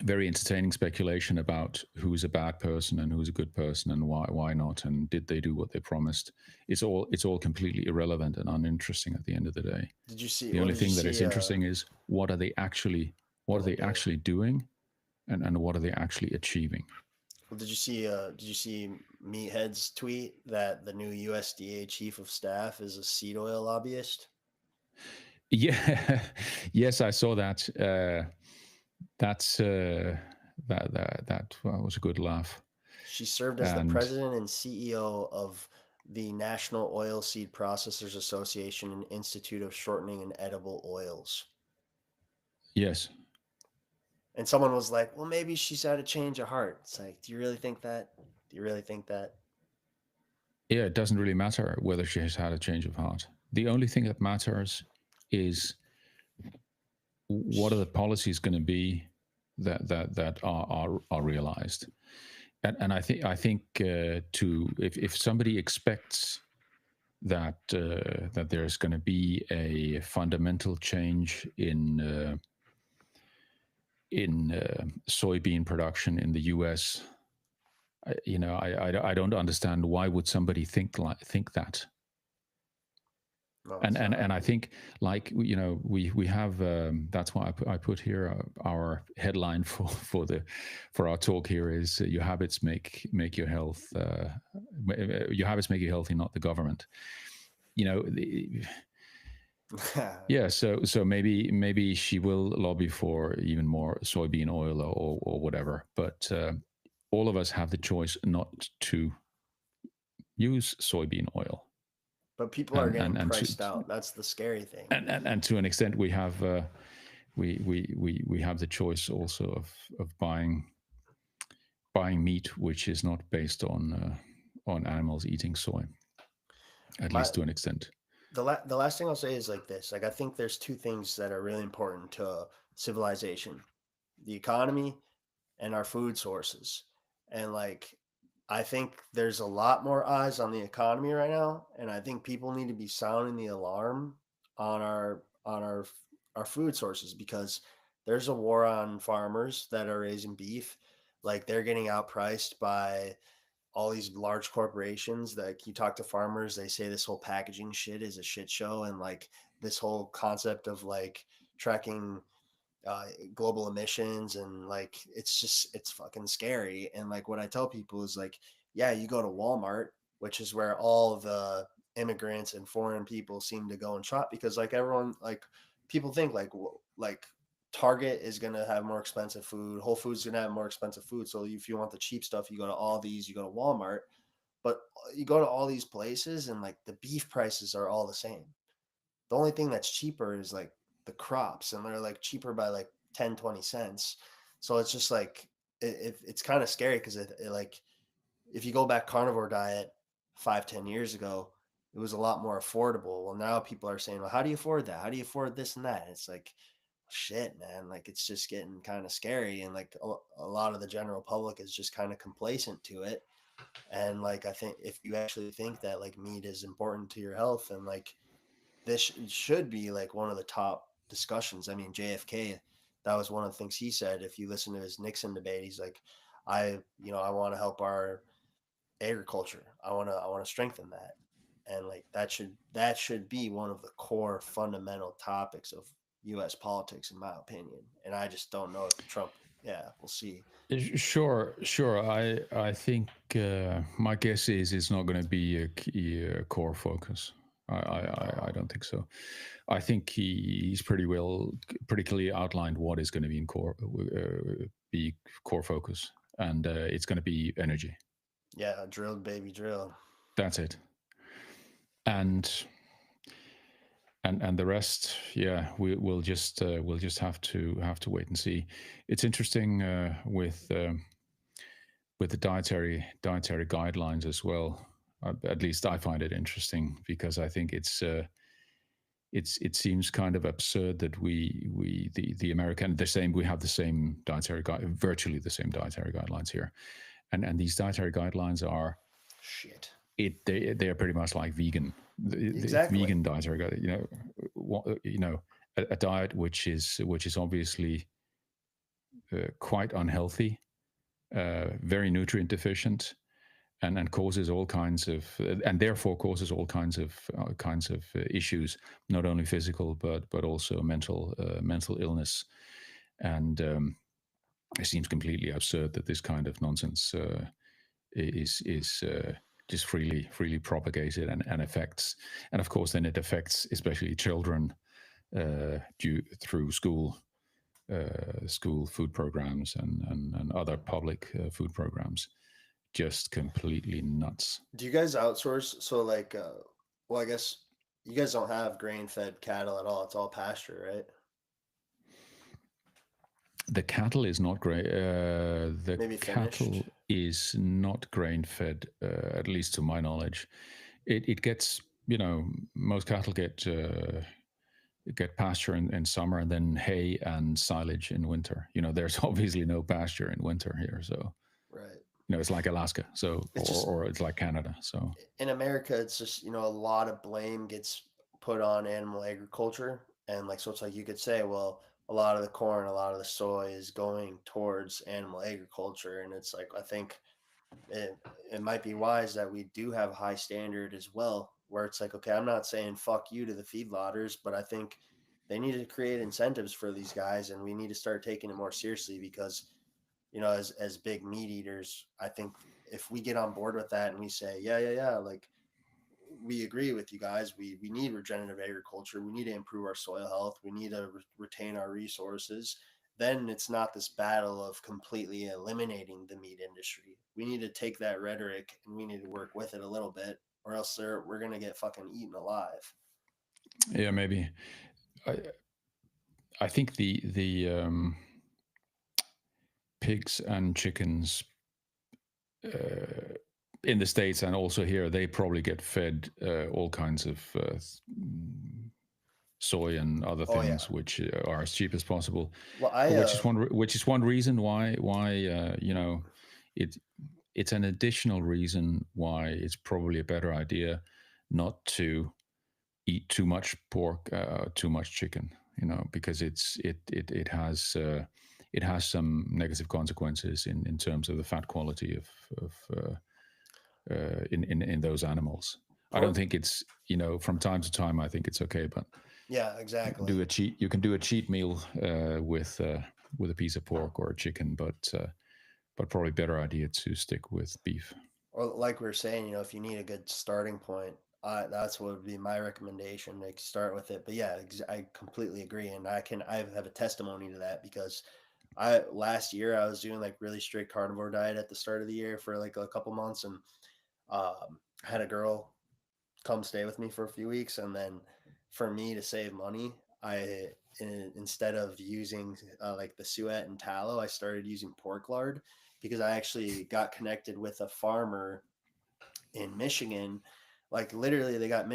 very entertaining speculation about who's a bad person and who's a good person and why not, and did they do what they promised, it's all completely irrelevant and uninteresting at the end of the day. Did you see? The What only did you thing that is see? interesting is what are they actually What they do? doing, and what are they actually achieving. Well, did you see? Did you see Meathead's tweet that the new USDA chief of staff is a seed oil lobbyist? Yeah. Yes, I saw that. That's that was a good laugh. She served as the And president and CEO of the National Oilseed Processors Association and Institute of Shortening and Edible Oils. yes, And someone was like, well, maybe she's had a change of heart. It's like, do you really think that? Do you really think that? yeah, it doesn't really matter whether she has had a change of heart. The only thing that matters is what are the policies going to be that are realized. And I think if somebody expects that there's going to be a fundamental change in soybean production in the U.S., I don't understand why would somebody think that. No, And it's and not. and I think, like, we have, that's why I put here our headline for our talk here is your habits make your health, your habits make you healthy, not the government. You know, Yeah, so maybe she will lobby for even more soybean oil or whatever. But all of us have the choice not to use soybean oil, But people are and getting and and priced out. That's the scary thing. and to an extent, we have we have the choice also of buying meat which is not based on animals eating soy, at My least to an extent. the last thing I'll say is like this. Like I think there's two things that are really important to civilization: the economy and our food sources. And like I think there's a lot more eyes on the economy right now, and I think people need to be sounding the alarm on our food sources, because there's a war on farmers that are raising beef. Like they're getting outpriced by all these large corporations. That you talk to farmers, they say this whole packaging shit is a shit show, and like this whole concept of like tracking global emissions, and like it's fucking scary. And like what I tell people is like, yeah, you go to Walmart, which is where all the immigrants and foreign people seem to go and shop, because like everyone, like people think like Target is going to have more expensive food, Whole Foods is going to have more expensive food, so if you want the cheap stuff, you go to Aldi's, you go to Walmart. But you go to all these places and like the beef prices are all the same. The only thing that's cheaper is like the crops, and they're like cheaper by like 10-20 cents. So it's just like it's kind of scary, because like if you go back carnivore diet 5-10 years ago, it was a lot more affordable. Well, now people are saying, well, how do you afford that? How do you afford this and that? And it's like, shit, man, like it's just getting kind of scary. And like a lot of the general public is just kind of complacent to it. And like I think if you actually think that like meat is important to your health, and like this should be like one of the top discussions. I mean, JFK, that was one of the things he said. If you listen to his Nixon debate, he's like, I want to help our agriculture. I want to strengthen that. And like that should be one of the core fundamental topics of US politics, in my opinion. And I just don't know if Trump, yeah, we'll see. Sure. I think my guess is it's not going to be a key core focus. I Um, don't think so. I think he's pretty clearly outlined what is going to be in be core focus, and it's going to be energy. yeah, drilled baby drill. That's it. And and the rest, yeah, we'll just have to wait and see. It's interesting with the dietary guidelines as well. At least I find it interesting because I think it seems kind of absurd that the American the same we have the same virtually the same dietary guidelines here, and these dietary guidelines are Shit. they are pretty much like vegan. It's Exactly. vegan dietary guide. A diet which is obviously quite unhealthy, very nutrient deficient, and causes all kinds of and therefore causes all kinds of issues, not only physical but also mental illness. And it seems completely absurd that this kind of nonsense is just freely propagated and affects, and of course then it affects especially children through school food programs and other public food programs. Just completely nuts. Do you guys outsource? So like, well, I guess you guys don't have grain fed cattle at all. It's all pasture, right? The cattle is not grain. The Maybe finished. cattle is not grain fed, at least to my knowledge. It gets, most cattle get pasture in summer and then hay and silage in winter. There's obviously no pasture in winter here, so Right. it's like Alaska, so It's just or it's like Canada, so in America, it's just a lot of blame gets put on animal agriculture, and like so it's like you could say, well, a lot of the corn, a lot of the soy is going towards animal agriculture, and it's like I think it it might be wise that we do have a high standard as well, where it's like, okay, I'm not saying fuck you to the feedlotters, but I think they need to create incentives for these guys, and we need to start taking it more seriously, because as big meat eaters, I think if we get on board with that and we say, yeah, yeah, yeah, like we agree with you guys. We need regenerative agriculture. We need to improve our soil health. We need to retain our resources. Then it's not this battle of completely eliminating the meat industry. We need to take that rhetoric and we need to work with it a little bit, or else we're gonna get fucking eaten alive. Yeah, maybe. I I think the pigs and chickens in the States and also here, they probably get fed all kinds of soy and other Oh yeah. things which are as cheap as possible, Well, I which is one reason why it it's an additional reason why it's probably a better idea not to eat too much pork, too much chicken, because it has some negative consequences in terms of the fat quality of in those animals. I don't pork. think it's from time to time I think it's okay, but Yeah, exactly. you can do a cheat meal with a piece of pork or a chicken, but probably better idea to stick with beef. Or like we were saying, if you need a good starting point, that's what would be my recommendation. Like start with it. But yeah, I completely agree, and I have a testimony to that because I last year I was doing like really strict carnivore diet at the start of the year for like a couple months, and I had a girl come stay with me for a few weeks, and then for me to save money, instead of using like the suet and tallow, I started using pork lard because I actually got connected with a farmer in Michigan. Like literally, they got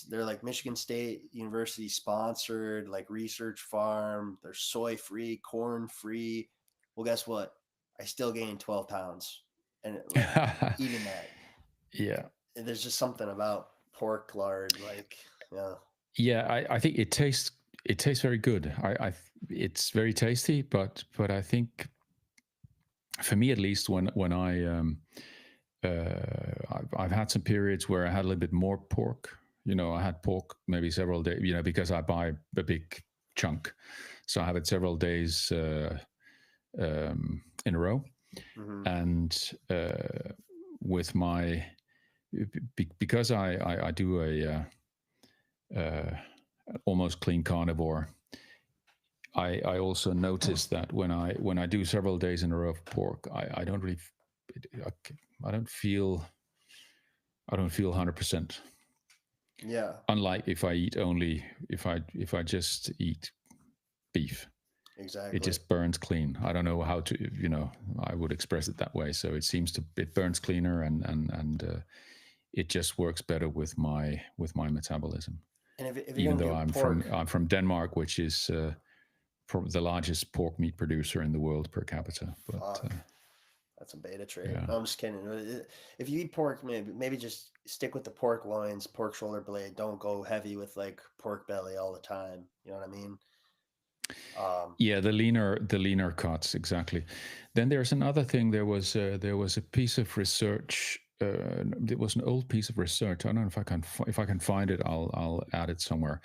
they're like Michigan State University sponsored, like research farm. They're soy free, corn free. Well, guess what? I still gained 12 pounds, and like eating that. Yeah. There's just something about pork lard, like yeah. Yeah, I think it tastes very good. It's very tasty, but I think for me at least, when I've had some periods where I had a little bit more pork. I had pork maybe several days. Because I buy a big chunk, so I have it several days in a row, Mm-hmm. and with my because I do a almost clean carnivore. I also noticed that when I do several days in a row of pork, I don't really I don't feel 100%. Yeah, Unlike if I eat only if I just eat beef, it exactly. just burns clean. I don't know how to I would express it that way. So it burns cleaner, and it just works better with my metabolism. And if you're Even gonna though do pork, I'm from Denmark, which is probably the largest pork meat producer in the world per capita. But fuck, that's a beta trait. yeah, No, I'm just kidding. If you eat pork, maybe just stick with the pork loins, pork shoulder blade. Don't go heavy with like pork belly all the time. You know what I mean? Um, yeah, the leaner cuts exactly. Then there's another thing. There was a piece of research. It was an old piece of research. I don't know if I can find it. I'll add it somewhere.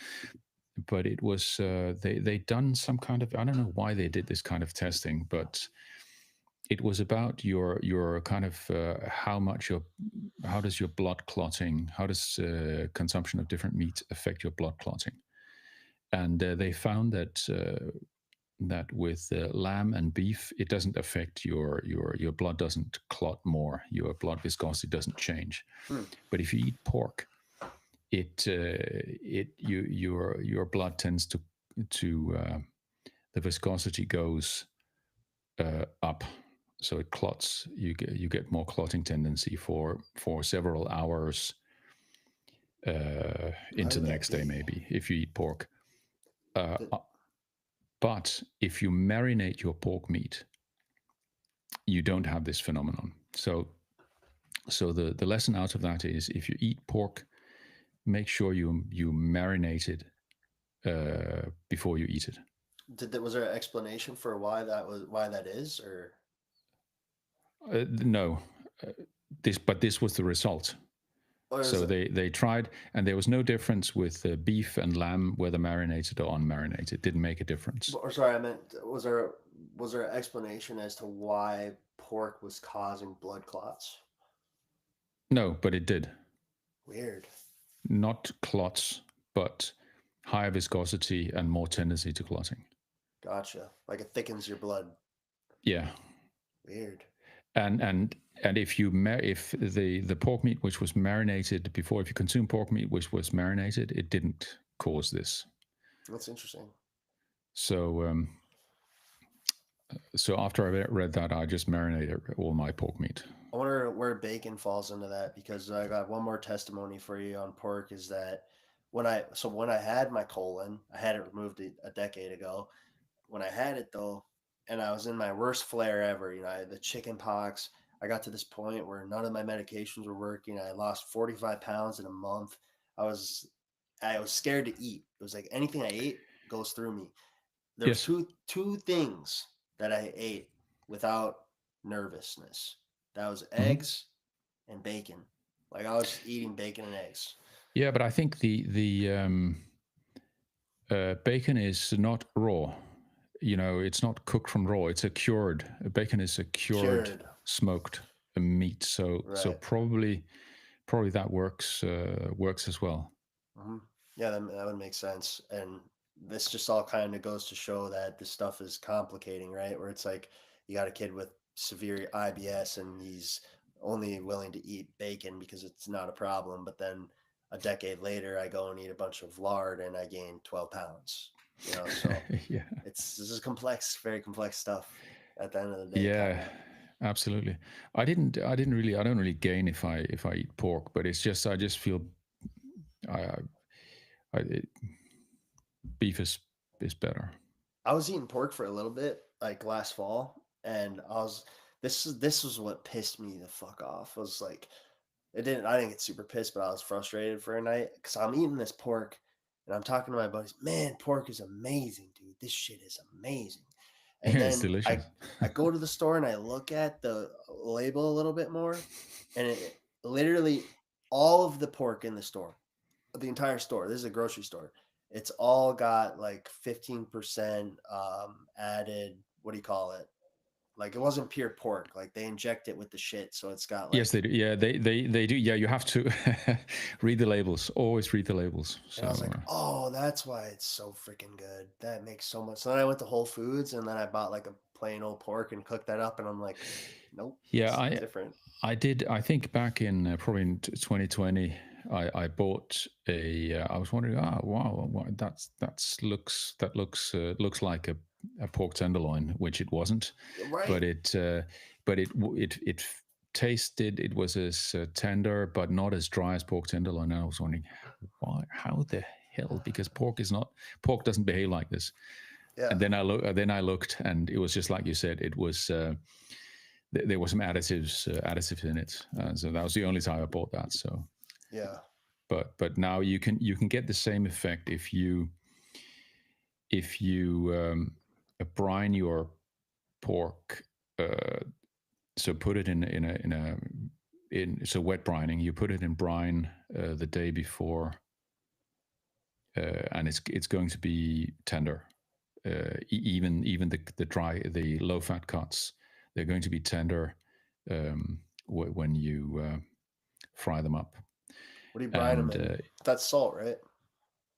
But it was they done some kind of, I don't know why they did this kind of testing, but it was about your kind of how does your blood clotting, how does consumption of different meats affect your blood clotting. And they found that with lamb and beef, it doesn't affect your blood doesn't clot more, your blood viscosity doesn't change. hmm. But if you eat pork, your blood tends to the viscosity goes up, so it clots. You get more clotting tendency for several hours How into would the that next day, be? maybe if you eat pork. Uh, The, but if you marinate your pork meat, you don't have this phenomenon. So the lesson out of that is, if you eat pork, make sure you marinate it before you eat it. was there an explanation for why that is, No, uh, this was the result. or is So it? they tried, and there was no difference with beef and lamb, whether marinated or unmarinated. It didn't make a difference. Or sorry, I meant was there an explanation as to why pork was causing blood clots? No, but it did. Weird. not clots, but higher viscosity and more tendency to clotting. Gotcha. Like it thickens your blood. Yeah, Weird. and if you if the pork meat which was marinated before, if you consume pork meat which was marinated, it didn't cause this. That's interesting. So so after I read that, I just marinated all my pork meat. I wonder where bacon falls into that, because I got one more testimony for you on pork. Is that when I had my colon, I had it removed a decade ago. When I had it though, and I was in my worst flare ever, I had the chicken pox. I got to this point where none of my medications were working. I lost 45 pounds in a month. I was I was scared to eat. It was like anything I ate goes through me. There was Yes. two things that I ate without nervousness. That was Mm-hmm. eggs and bacon. Like I was eating bacon and eggs. Yeah, but I think bacon is not raw. It's not cooked from raw. It's a cured. Bacon is a cured, Cured. smoked meat. So Right. probably that works as well. Hmm. Yeah, that would make sense. And this just all kind of goes to show that this stuff is complicating, right? Where it's like you got a kid with severe IBS and he's only willing to eat bacon because it's not a problem. But then a decade later, I go and eat a bunch of lard and I gain 12 pounds. So Yeah, this is complex, very complex stuff at the end of the day, kind yeah, of. absolutely. I don't really gain if I eat pork, but it's just I just feel I, it, beef is better. I was eating pork for a little bit, like last fall, and this was what pissed me the fuck off. I was like, I didn't get super pissed, but I was frustrated for a night because I'm eating this pork and I'm talking to my buddies. Man, pork is amazing, dude. This shit is amazing. And Yeah, it's then delicious. I go to the store and I look at the label a little bit more, and it literally all of the pork in the store, the entire store. This is a grocery store. It's all got like 15% added. What do you call it? Like it wasn't pure pork. Like they inject it with the shit, so it's got Yes, they like. do. Yeah, they do. Yeah, you have to read the labels. Always read the labels. And So I was like, oh, that's why it's so freaking good. That makes so much. So then I went to Whole Foods and then I bought like a plain old pork and cooked that up. And I'm like, nope, yeah, it's I different. I did. I think back in probably in 2020, I bought a. I was wondering, wow, that looks like a pork tenderloin, which it wasn't, but Right. it tasted. It was as tender, but not as dry as pork tenderloin. And I was wondering, why? How the hell? Because pork doesn't behave like this. Yeah. And then I looked, and it was just like you said. It was. There were some additives in it. So that was the only time I bought that. So, Yeah. but now you can get the same effect if you brine your pork. So put it in so wet brining. You put it in brine the day before, and it's going to be tender. Even the low fat cuts, they're going to be tender when you fry them up. What do you brine them And in? That's salt, right?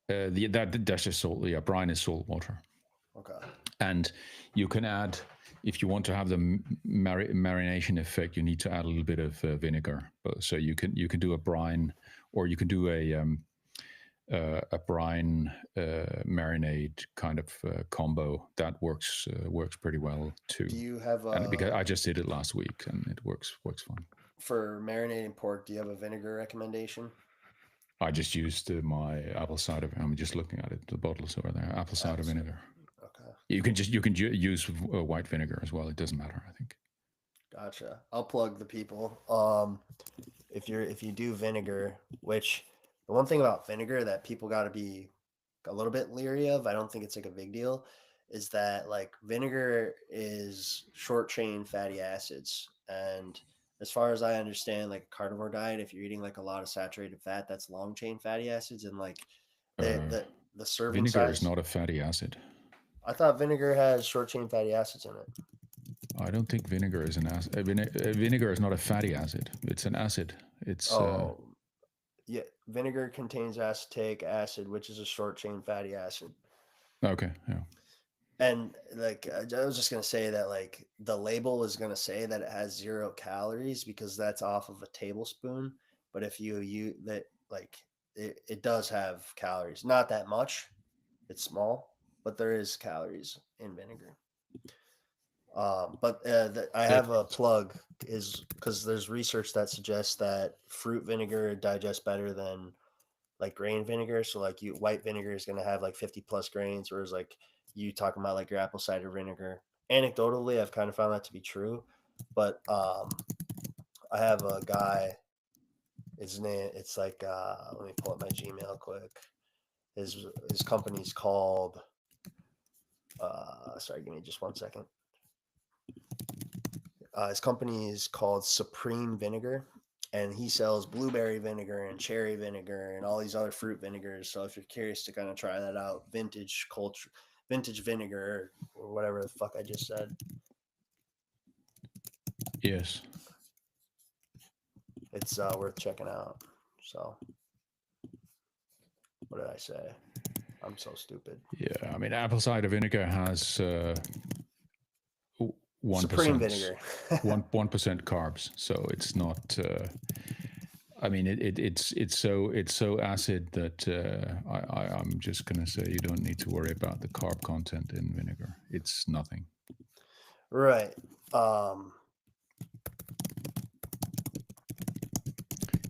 that's just salt. Yeah, brine is salt water. Okay. And you can add, if you want to have the marination effect, you need to add a little bit of vinegar. So you can do a brine, or you can do a brine marinade kind of combo that works pretty well too. Do you have And because I just did it last week, and it works fine. for marinating pork, do you have a vinegar recommendation? I just used my apple cider. I'm just looking at it. The bottles over there. Apple cider Apple cider. vinegar. Okay. You can use white vinegar as well. It doesn't matter. I think. Gotcha. I'll plug the people. If you do vinegar, which the one thing about vinegar that people got to be a little bit leery of, I don't think it's like a big deal, is that like vinegar is short chain fatty acids. And as far as I understand, like a carnivore diet, if you're eating like a lot of saturated fat, that's long chain fatty acids. And like the Uh, the the serving Vinegar is size, not a fatty acid. I thought vinegar has short chain fatty acids in it. I don't think vinegar is an acid. Vinegar is not a fatty acid. It's an acid. It's Oh, yeah, vinegar contains acetic acid, which is a short chain fatty acid. Okay, yeah. And like I was just gonna say that like the label is gonna say that it has 0 calories because that's off of a tablespoon. But if you that like it does have calories, not that much. It's small, but there is calories in vinegar. But I It have a plug is because there's research that suggests that fruit vinegar digests better than like grain vinegar. So like you white vinegar is gonna have like 50 plus grains, whereas like you talking about like your apple cider vinegar. Anecdotally, I've kind of found that to be true. But I have a guy. His name. It's like let me pull up my Gmail quick. His company's called. Sorry, give me just 1 second. His company is called Supreme Vinegar, and he sells blueberry vinegar and cherry vinegar and all these other fruit vinegars. So if you're curious to kind of try that out, vintage vinegar or whatever the fuck I just said, yes. it's worth checking out. So what did I say? I'm so stupid. Yeah, I mean, apple cider vinegar has one Supreme percent, vinegar. 1% carbs, so it's not. I mean, it's so acid that I'm just gonna say you don't need to worry about the carb content in vinegar. It's nothing. Right. Um,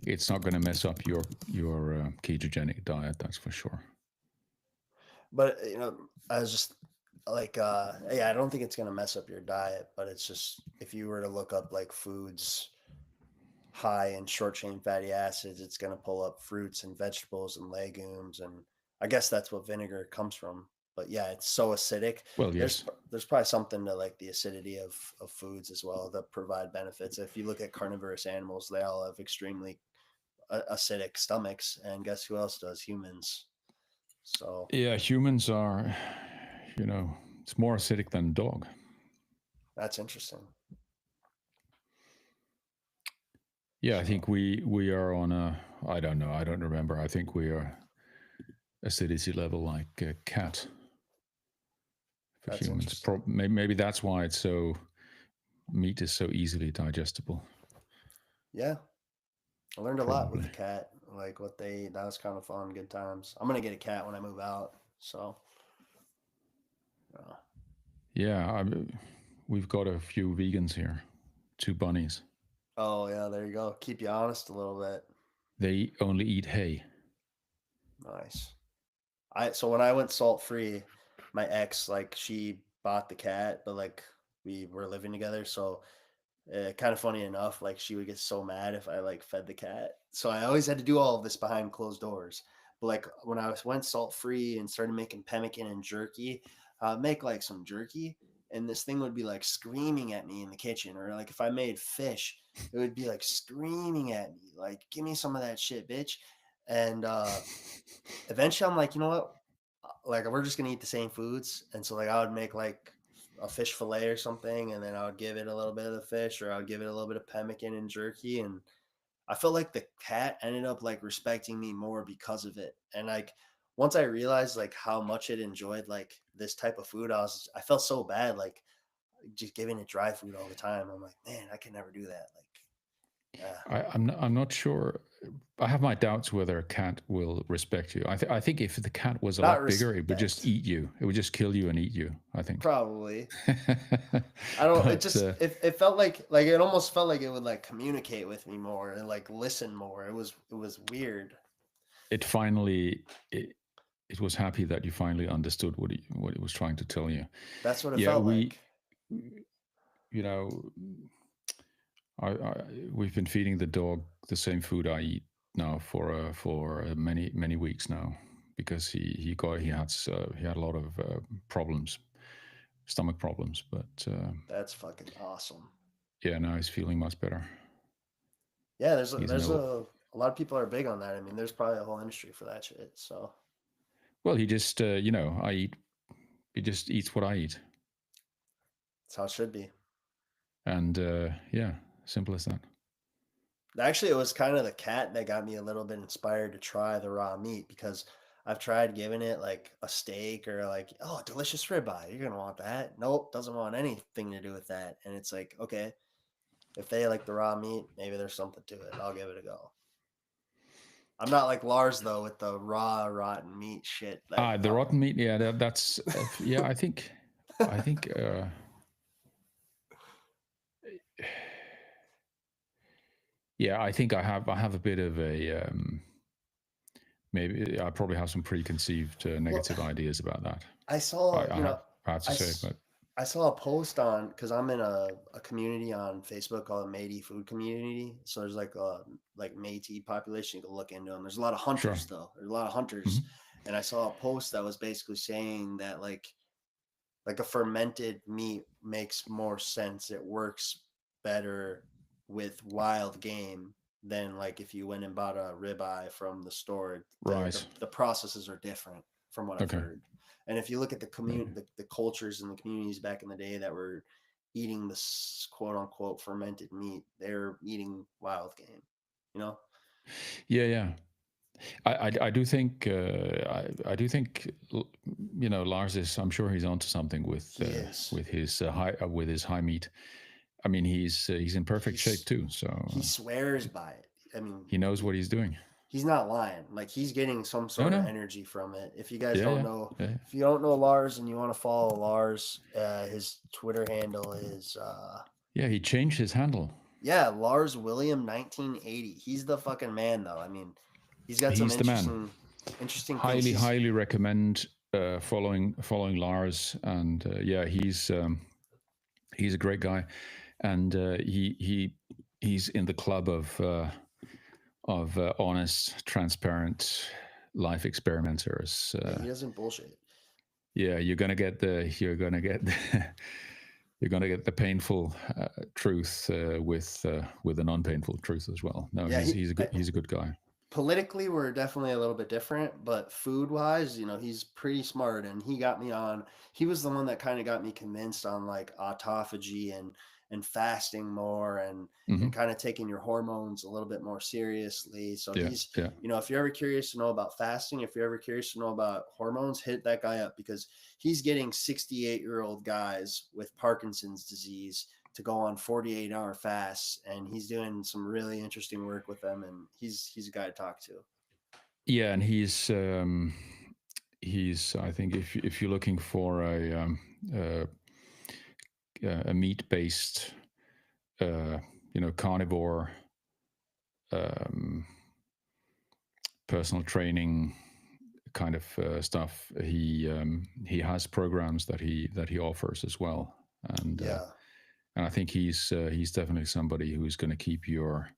It's not going to mess up your ketogenic diet. That's for sure. but I was just like yeah, I don't think it's gonna mess up your diet, but it's just if you were to look up like foods high in short chain fatty acids, it's going to pull up fruits and vegetables and legumes, and I guess that's what vinegar comes from. But yeah, it's so acidic. Well, There's yes. there's probably something to like the acidity of foods as well that provide benefits. If you look at carnivorous animals, they all have extremely acidic stomachs, and guess who else does? Humans. So Yeah, humans are, you know, it's more acidic than dog. that's interesting. Yeah, I So think we are on a. I don't know. I don't remember. I think we are acidity level like a cat for that's humans. interesting. Maybe that's why it's so meat is so easily digestible. Yeah, I learned a lot with Probably. the cat. Like what they that was kind of fun, good times. I'm gonna get a cat when I move out. So uh, Yeah, we've got a few vegans here, two bunnies. oh yeah, there you go. Keep you honest a little bit. They only eat hay. Nice. I so when I went salt free, my ex like she bought the cat, but like we were living together, so kind of funny enough, like she would get so mad if I like fed the cat. So I always had to do all of this behind closed doors. But like when went salt free and started making pemmican and jerky, make like some jerky, and this thing would be like screaming at me in the kitchen, or like if I made fish, it would be like screaming at me, like "Give me some of that shit, bitch!" And eventually, I'm like, you know what? Like we're just gonna eat the same foods, and so like I would make like a fish fillet or something, and then I would give it a little bit of the fish, or I would give it a little bit of pemmican and jerky, and I felt like the cat ended up like respecting me more because of it. And like once I realized like how much it enjoyed like this type of food, I felt so bad like just giving it dry food all the time. I'm like, man, I can never do that. Like, I'm not sure. I have my doubts whether a cat will respect you. I think if the cat was a not lot bigger, it would just respect, eat you. It would just kill you and eat you. I think. probably. I don't. It But just it felt like it almost felt like it would like communicate with me more and like listen more. It was weird. it finally it was happy that you finally understood what it was trying to tell you. That's what it Yeah, felt we like. you know we've been feeding the dog the same food I eat now for many weeks now because he had a lot of problems, stomach problems, but That's fucking awesome. yeah, now he's feeling much better. Yeah, He's there's no a lot of people are big on that. I mean, there's probably a whole industry for that shit. So well, he just I eat he just eats what I eat, that's how it should be. and yeah, simple as that. Actually, it was kind of the cat that got me a little bit inspired to try the raw meat because I've tried giving it like a steak or like, oh, delicious ribeye. You're gonna want that. Nope, doesn't want anything to do with that. And it's like, okay, if they like the raw meat, maybe there's something to it. I'll give it a go. I'm not like Lars though with the raw rotten meat shit. That The rotten meat, yeah, that's yeah. I think, yeah, I think I have a bit of a maybe I probably have some preconceived well, negative ideas about that. I saw, I have to I, say, s- but I saw a post on because I'm in a community on Facebook called Métis Food Community. So there's like a like Métis population. You can look into them. There's a lot of sure. hunters though. There's a lot of hunters, Hmm. and I saw a post that was basically saying that like a fermented meat makes more sense. It works better with wild game than like if you went and bought a ribeye from the store. Right. The processes are different from what I've Okay. heard. And if you look at the Maybe. community, the cultures and the communities back in the day that were eating this quote unquote fermented meat, they're eating wild game. You know, Yeah, yeah. I do think I do think you know, Lars is. I'm sure he's onto something he is. with his high meat. I mean, he's in perfect shape He's too, so he swears by it. I mean, he knows what he's doing. he's not lying. Like he's getting some No, sort of no. energy from it. If you guys Yeah, don't yeah, know, yeah. if you don't know Lars and you want to follow Lars, his Twitter handle is Yeah, he changed his handle. yeah, Lars William 1980. He's the fucking man though. I mean, he's got some He's the man. interesting things. He's Highly recommend following Lars, and yeah, he's a great guy, and he's in the club of honest, transparent life experimenters. yeah, he doesn't bullshit. Yeah, you're gonna get the, you're gonna get the painful truth with the non-painful truth as well. No, Yeah, he's a good guy. politically we're definitely a little bit different, but food wise, he's pretty smart and he got me on. He was the one that kind of got me convinced on like autophagy and fasting more and Hmm. kind of taking your hormones a little bit more seriously. So Yeah, he's, yeah. if you're ever curious to know about fasting, if you're ever curious to know about hormones, hit that guy up because he's getting 68-year-old guys with Parkinson's disease to go on 48-hour fasts, and he's doing some really interesting work with them, and he's a guy to talk to. Yeah, and he's I think if you're looking for uh, a meat based you know, carnivore um, personal training kind of stuff, he has programs that he offers as well, Yeah, and I think he's definitely somebody who's going to keep your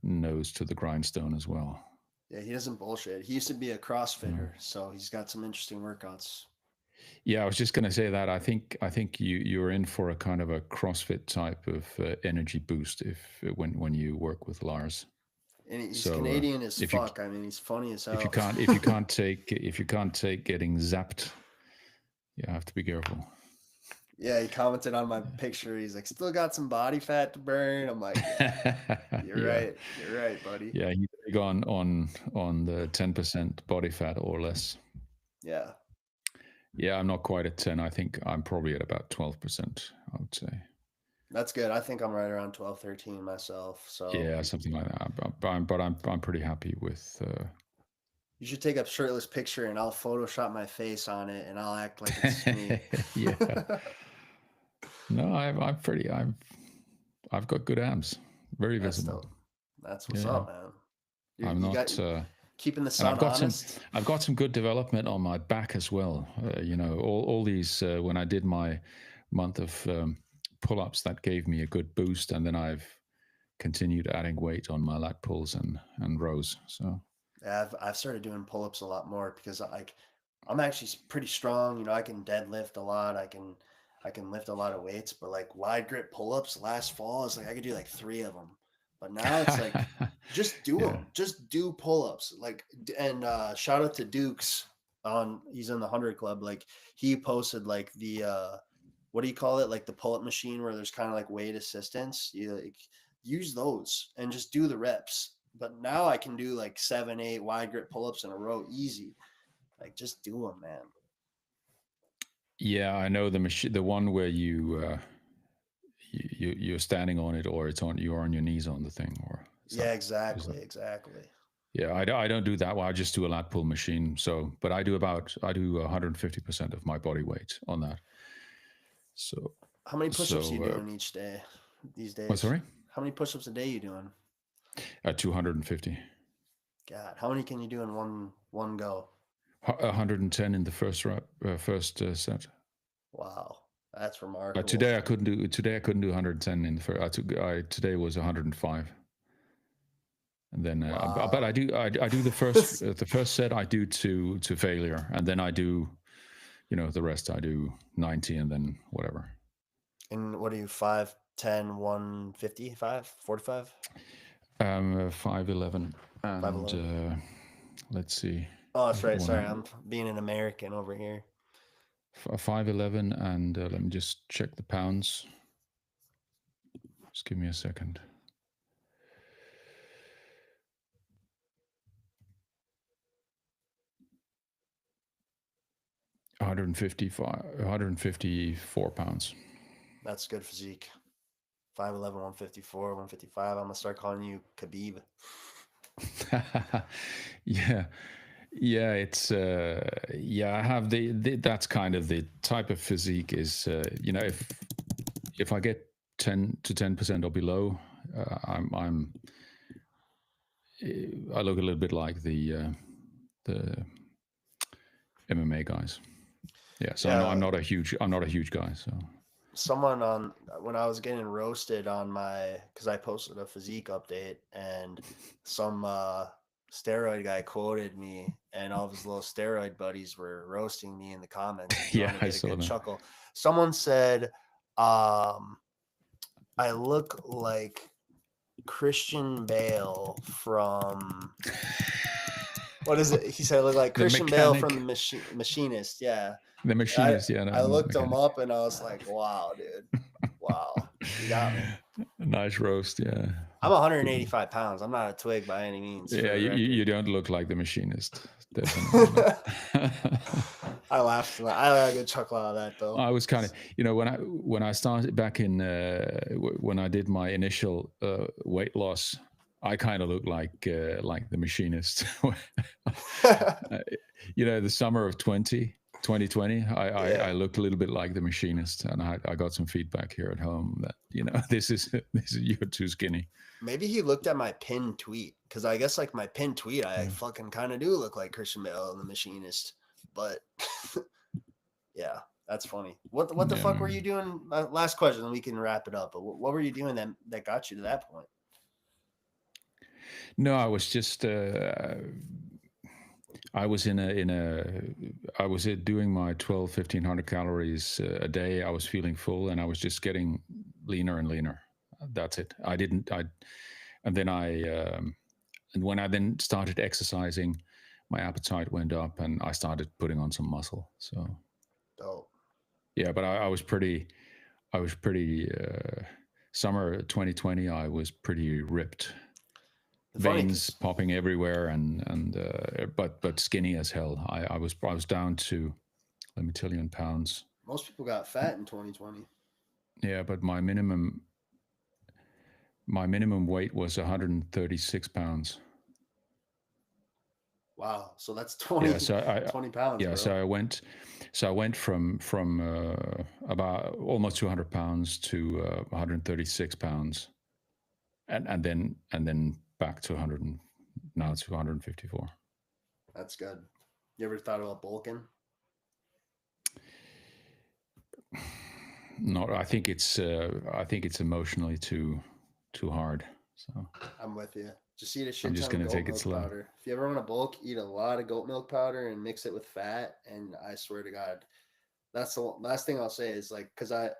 nose to the grindstone as well. yeah, he doesn't bullshit. He used to be a Yeah. CrossFitter, so he's got some interesting workouts. Yeah, I was just going to say that I think you're in for a kind of a CrossFit type of energy boost if when you work with Lars. And he's So Canadian as if you fuck. I mean, he's funny as if you hell. can't if you can't take getting zapped, you have to be careful. Yeah, he commented on my picture. He's like, still got some body fat to burn. I'm like, yeah, you're Yeah, right. You're right, buddy. yeah, he's big on the 10% body fat or less. Yeah, Yeah, I'm not quite at 10. I think I'm probably at about 12%, I would say. that's good. I think I'm right around 12, 13 myself. So Yeah, something like that. But I'm pretty happy with. you should take a shirtless picture and I'll Photoshop my face on it and I'll act like it's me. Yeah. No, I'm pretty. I've got good abs, very That's visible. dope. That's what's Yeah, up, man. I'm You got not. keeping the And sun honest. I've got some good development on my back as well. You know, all these when I did my month of pull-ups, that gave me a good boost, and then I've continued adding weight on my lat pulls and rows. So Yeah, I've started doing pull ups a lot more because I'm actually pretty strong. I can deadlift a lot. I can lift a lot of weights, but like wide grip pull ups last fall is like I could do like 3 of them. But now it's like just do yeah. them. Just do pull ups. Like and shout out to Dukes on he's in the 100 club. Like he posted like the what do you call it? Like the pull up machine where there's kind of like weight assistance. You like use those and just do the reps. But now I can do like 7, 8 wide grip pull-ups in a row easy. Like just do them, man. Yeah, I know the machine, the one where you're standing on it, or it's on you're on your knees on the thing, or is that Yeah, is that? exactly, exactly. Yeah, I don't do that one. I just do a lat pull machine. So, but I do 150% of my body weight on that. So, How many push-ups are you so doing each day these oh, days? sorry, How many push-ups a day you doing? 250, God, how many can you do in one go? 110 in the first set. Wow, that's remarkable. Today I couldn't do 110 in the first. Today was 105. And then, but Wow. I do the first set I do to failure, and then I do, the rest I do 90, and then whatever. And what are you, 5, 10, 155, 45, 5'11", and 5'11"? let's see, Oh, that's right. one Sorry, hundred I'm being an American over here. 5'11", and let me just check the pounds. Just give me a second. £154. That's good physique. 5'11", 154, 155. I'm gonna start calling you Khabib. Yeah, yeah, it's yeah. I have the that's kind of the type of physique is if I get 10% or below, I'm I look a little bit like the MMA guys. Yeah, so Yeah, I'm not a huge guy. So someone on when I was getting roasted on my because I posted a physique update and some steroid guy quoted me and all of his little steroid buddies were roasting me in the comments and trying yeah, to I get a saw good that. chuckle. Someone said, um, "I look like Christian Bale from." What is it? He said, "I look like The Christian Bale from mechanic, Machinist." Yeah, the I machinist. Yeah, no, I I'm not the looked him mechanic. up and I was like, "Wow, dude, wow, you got me." Nice roast. Yeah, I'm good. 185 pounds. I'm not a twig by any means, for Yeah, the record. you don't look like the machinist. Definitely not. I laughed. I got a good chuckle out of that, though. I was kind of, when I started back in when I did my initial weight loss, I kind of looked like the machinist. Uh, the summer of 2020, I Yeah. looked a little bit like the machinist, and I got some feedback here at home that this is you're too skinny. Maybe he looked at my pinned tweet because I guess like my pinned tweet, I Yeah. fucking kind of do look like Christian Bale and the Machinist. But yeah, that's funny. What the Yeah, fuck were maybe. you doing? Last question, and we can wrap it up. But what were you doing that got you to that point? No, I was just I was I was doing my 12, 1,500 calories a day. I was feeling full, and I was just getting leaner and leaner. That's it. I didn't I And then and when I then started exercising, my appetite went up, and I started putting on some muscle. So Dope. yeah, but I was pretty summer 2020, I was pretty ripped, The funny veins because popping everywhere, and but skinny as hell. I was down to, let me tell you, in pounds. most people got fat in 2020. Yeah, but my minimum weight was 136 pounds. Wow. So that's Yeah, 20, 20 pounds, yeah, bro. so I went from about almost 200 pounds to 136 pounds, and then back to 100, now it's 154. That's good. You ever thought about bulking? Not, I think it's emotionally too hard. So I'm with you. Just eat a I'm shit just ton of gonna goat take it milk slow. powder. If you ever want to bulk, eat a lot of goat milk powder and mix it with fat. And I swear to God, that's the last thing I'll say is like, because I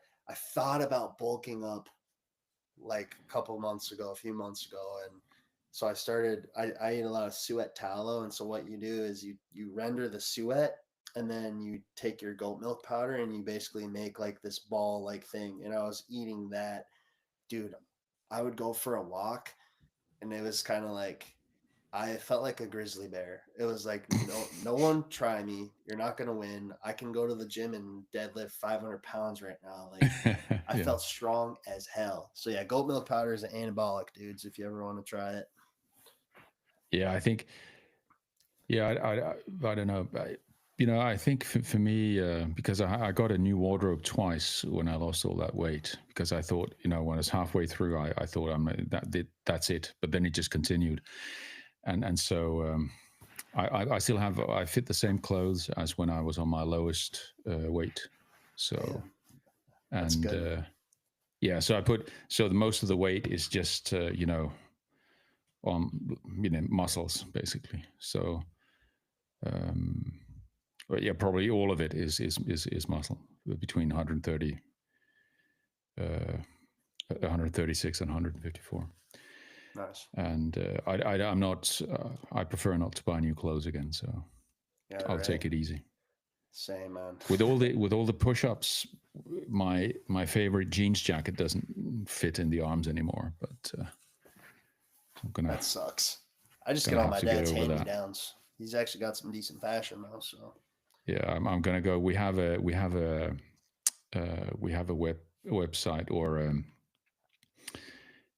thought about bulking up like a couple months ago, a few months ago, and so I started. I eat a lot of suet tallow, and so what you do is you render the suet, and then you take your goat milk powder and you basically make like this ball like thing. And I was eating that, dude. I would go for a walk, and it was kind of like I felt like a grizzly bear. It was like no one try me. You're not gonna win. I can go to the gym and deadlift 500 pounds right now. Like I Yeah. felt strong as hell. So yeah, goat milk powder is an anabolic, dudes. If you ever want to try it. Yeah, I think. Yeah, I don't know. I think for me, because I got a new wardrobe twice when I lost all that weight, because I thought, when I was halfway through, I thought that's it, but then it just continued, and so I still I fit the same clothes as when I was on my lowest weight, so Damn, that's and good. yeah, so the most of the weight is just on muscles basically, so um, but yeah, probably all of it is muscle between 130, 136 and 154. Nice. And I'm not. I prefer not to buy new clothes again, so Yeah, I'll right. take it easy. Same, man. With all the push-ups, my favorite jeans jacket doesn't fit in the arms anymore. But I'm gonna That sucks. I just get gonna all have my to get dad's over hand me that. downs. He's actually got some decent fashion though. So Yeah, I'm gonna go. We have a website or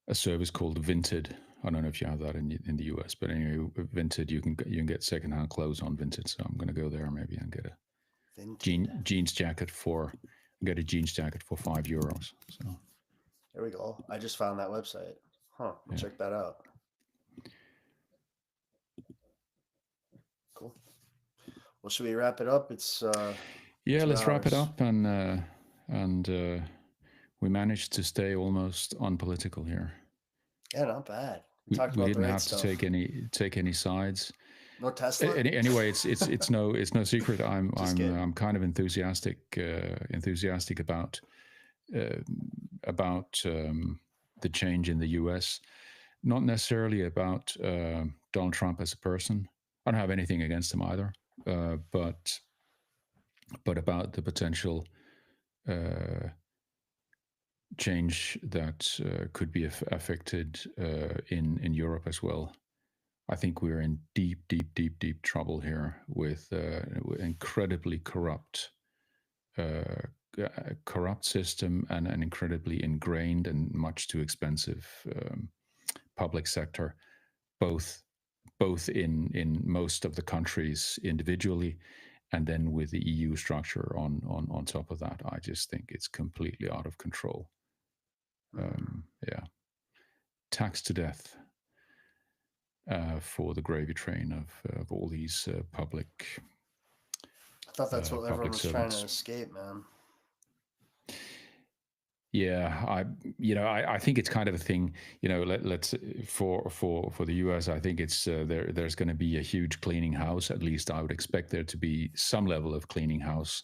a service called Vinted. I don't know if you have that in the US, but anyway, Vinted, you can get secondhand clothes on Vinted. So I'm gonna go there maybe and get a Vinted. jeans jacket for €5. So There we go. I just found that website. Huh. I'll yeah, check that out. Cool. Well, should we wrap it up? It's yeah. two Let's wrap it hours. up and we managed to stay almost unpolitical here. Yeah, not bad. We We talked we about the didn't right have to stuff. take any sides. No Tesla. Anyway, it's no secret. I'm Just I'm kidding. I'm kind of enthusiastic uh, about the change in the U.S. Not necessarily about Donald Trump as a person. I don't have anything against him either, but about the potential uh, change that could be affected in Europe as well. I think we're in deep, deep, deep, deep trouble here with incredibly uh, corrupt system and an incredibly ingrained and much too expensive public sector, both in most of the countries individually, and then with the EU structure on top of that. I just think it's completely out of control. Mm. Yeah, taxed to death for the gravy train of all these I thought that's what everyone public was trying to servants. escape, man. Yeah, I think it's kind of a thing. Let's for the US. I think it's there's going to be a huge cleaning house. At least I would expect there to be some level of cleaning house.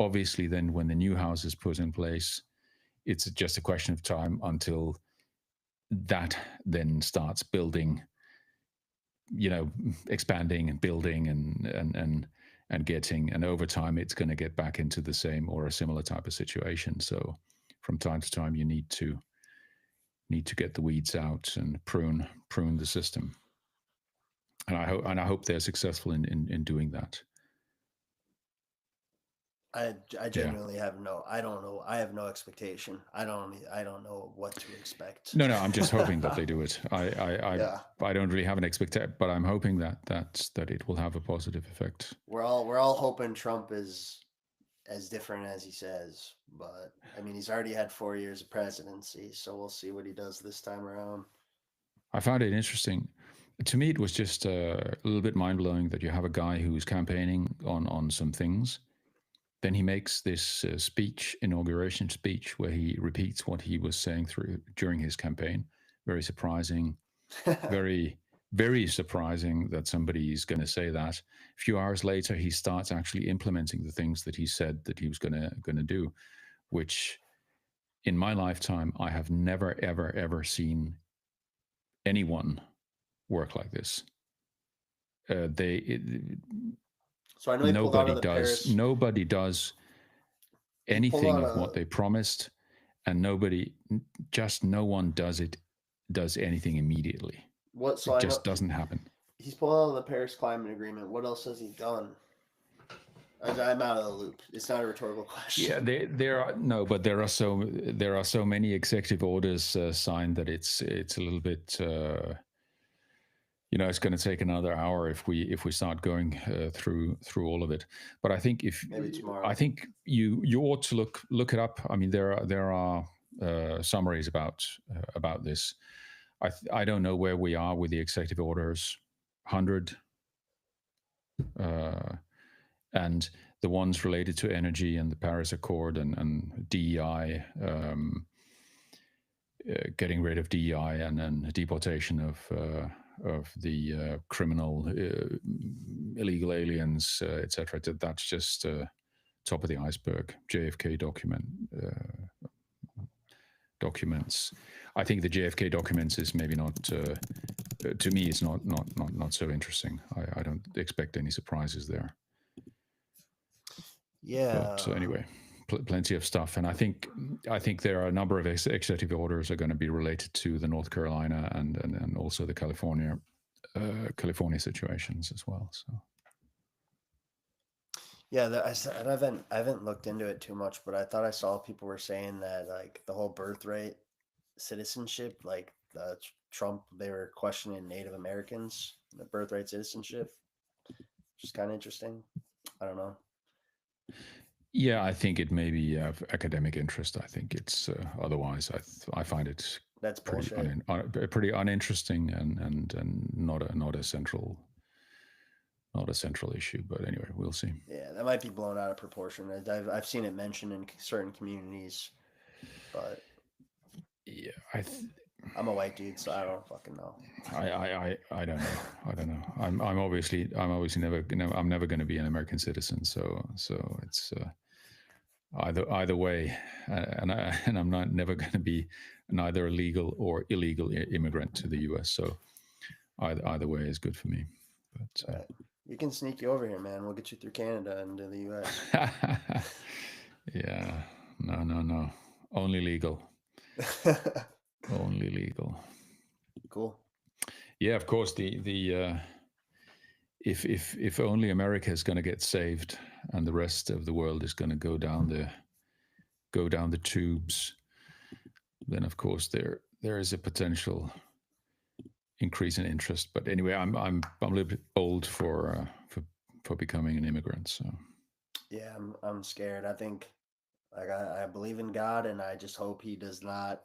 Obviously, then when the new house is put in place, it's just a question of time until that then starts building, expanding and building and getting, and over time it's going to get back into the same or a similar type of situation. So from time to time you need to get the weeds out and prune the system, and I hope they're successful in doing that. I Yeah. genuinely have no. I don't know. I have no expectation. I don't know what to expect. No, I'm just hoping that they do it. Yeah, I don't really have an expectation, but I'm hoping that it will have a positive effect. we're all hoping Trump is as different as he says, but I mean he's already had 4 years of presidency, so we'll see what he does this time around. I found it interesting. To me, it was just a little bit mind blowing that you have a guy who's campaigning on some things. Then he makes this inauguration speech, where he repeats what he was saying during his campaign. Very surprising, very, very surprising that somebody is going to say that. A few hours later, he starts actually implementing the things that he said that he was going to do, which in my lifetime I have never, ever, ever seen anyone work like this. They So I know he pulled out nobody of the does Paris. nobody does He pulled anything out of what of they promised, and just no one does anything immediately. What? So It I know just doesn't happen. he's pulling out of the Paris Climate Agreement. What else has he done? I'm out of the loop. It's not a rhetorical Yeah, question. there are no, but there are so many executive orders signed that it's a little bit. It's going to take another hour if we start going through all of it. But I think if Maybe tomorrow. I think you ought to look it up. I mean, there are summaries about this. I don't know where we are with the executive orders 100 and the ones related to energy and the Paris Accord and DEI, getting rid of DEI and then deportation of the criminal, illegal aliens, etc. That's just top of the iceberg. JFK documents. I think the JFK documents is maybe not. To me, it's not so interesting. I don't expect any surprises there. Yeah. But anyway, plenty of stuff, and I think there are a number of executive orders are going to be related to the North Carolina and also the California situations as well. So Yeah, I haven't looked into it too much, but I thought I saw people were saying that like the whole birthright citizenship, like Trump, they were questioning Native Americans, the birthright citizenship, which is kind of interesting. I don't know. yeah, I think it may be of academic interest. I think it's otherwise. I find it That's bullshit. pretty uninteresting and not a central issue. But anyway, we'll see. Yeah, that might be blown out of proportion. I've seen it mentioned in certain communities, but Yeah, I'm a white dude, so I don't fucking know. I don't know. I don't know. I'm obviously never. I'm never going to be an American citizen. So it's either way, and I'm not never going to be neither a legal or illegal immigrant to the U.S. So either way is good for me. But Right. You can sneak you over here, man. We'll get you through Canada into the U.S. yeah, no, only legal, only legal. Cool. Yeah, of course. The if only America is going to get saved and the rest of the world is going to go down the tubes, then of course there is a potential increase in interest. But anyway, I'm a little bit old for becoming an immigrant. So Yeah, I'm scared. I think like I believe in God, and I just hope He does not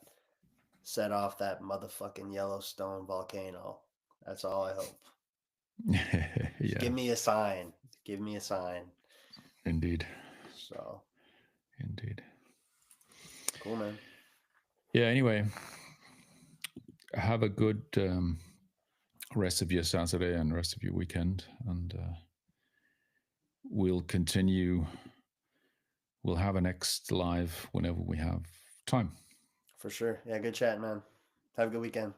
set off that motherfucking Yellowstone volcano. That's all I hope. Just yeah, give me a sign. Give me a sign. indeed, So indeed. cool, man. Yeah. Anyway, have a good rest of your Saturday and rest of your weekend, and we'll continue. We'll have a next live whenever we have time. For sure. Yeah, good chat, man. Have a good weekend.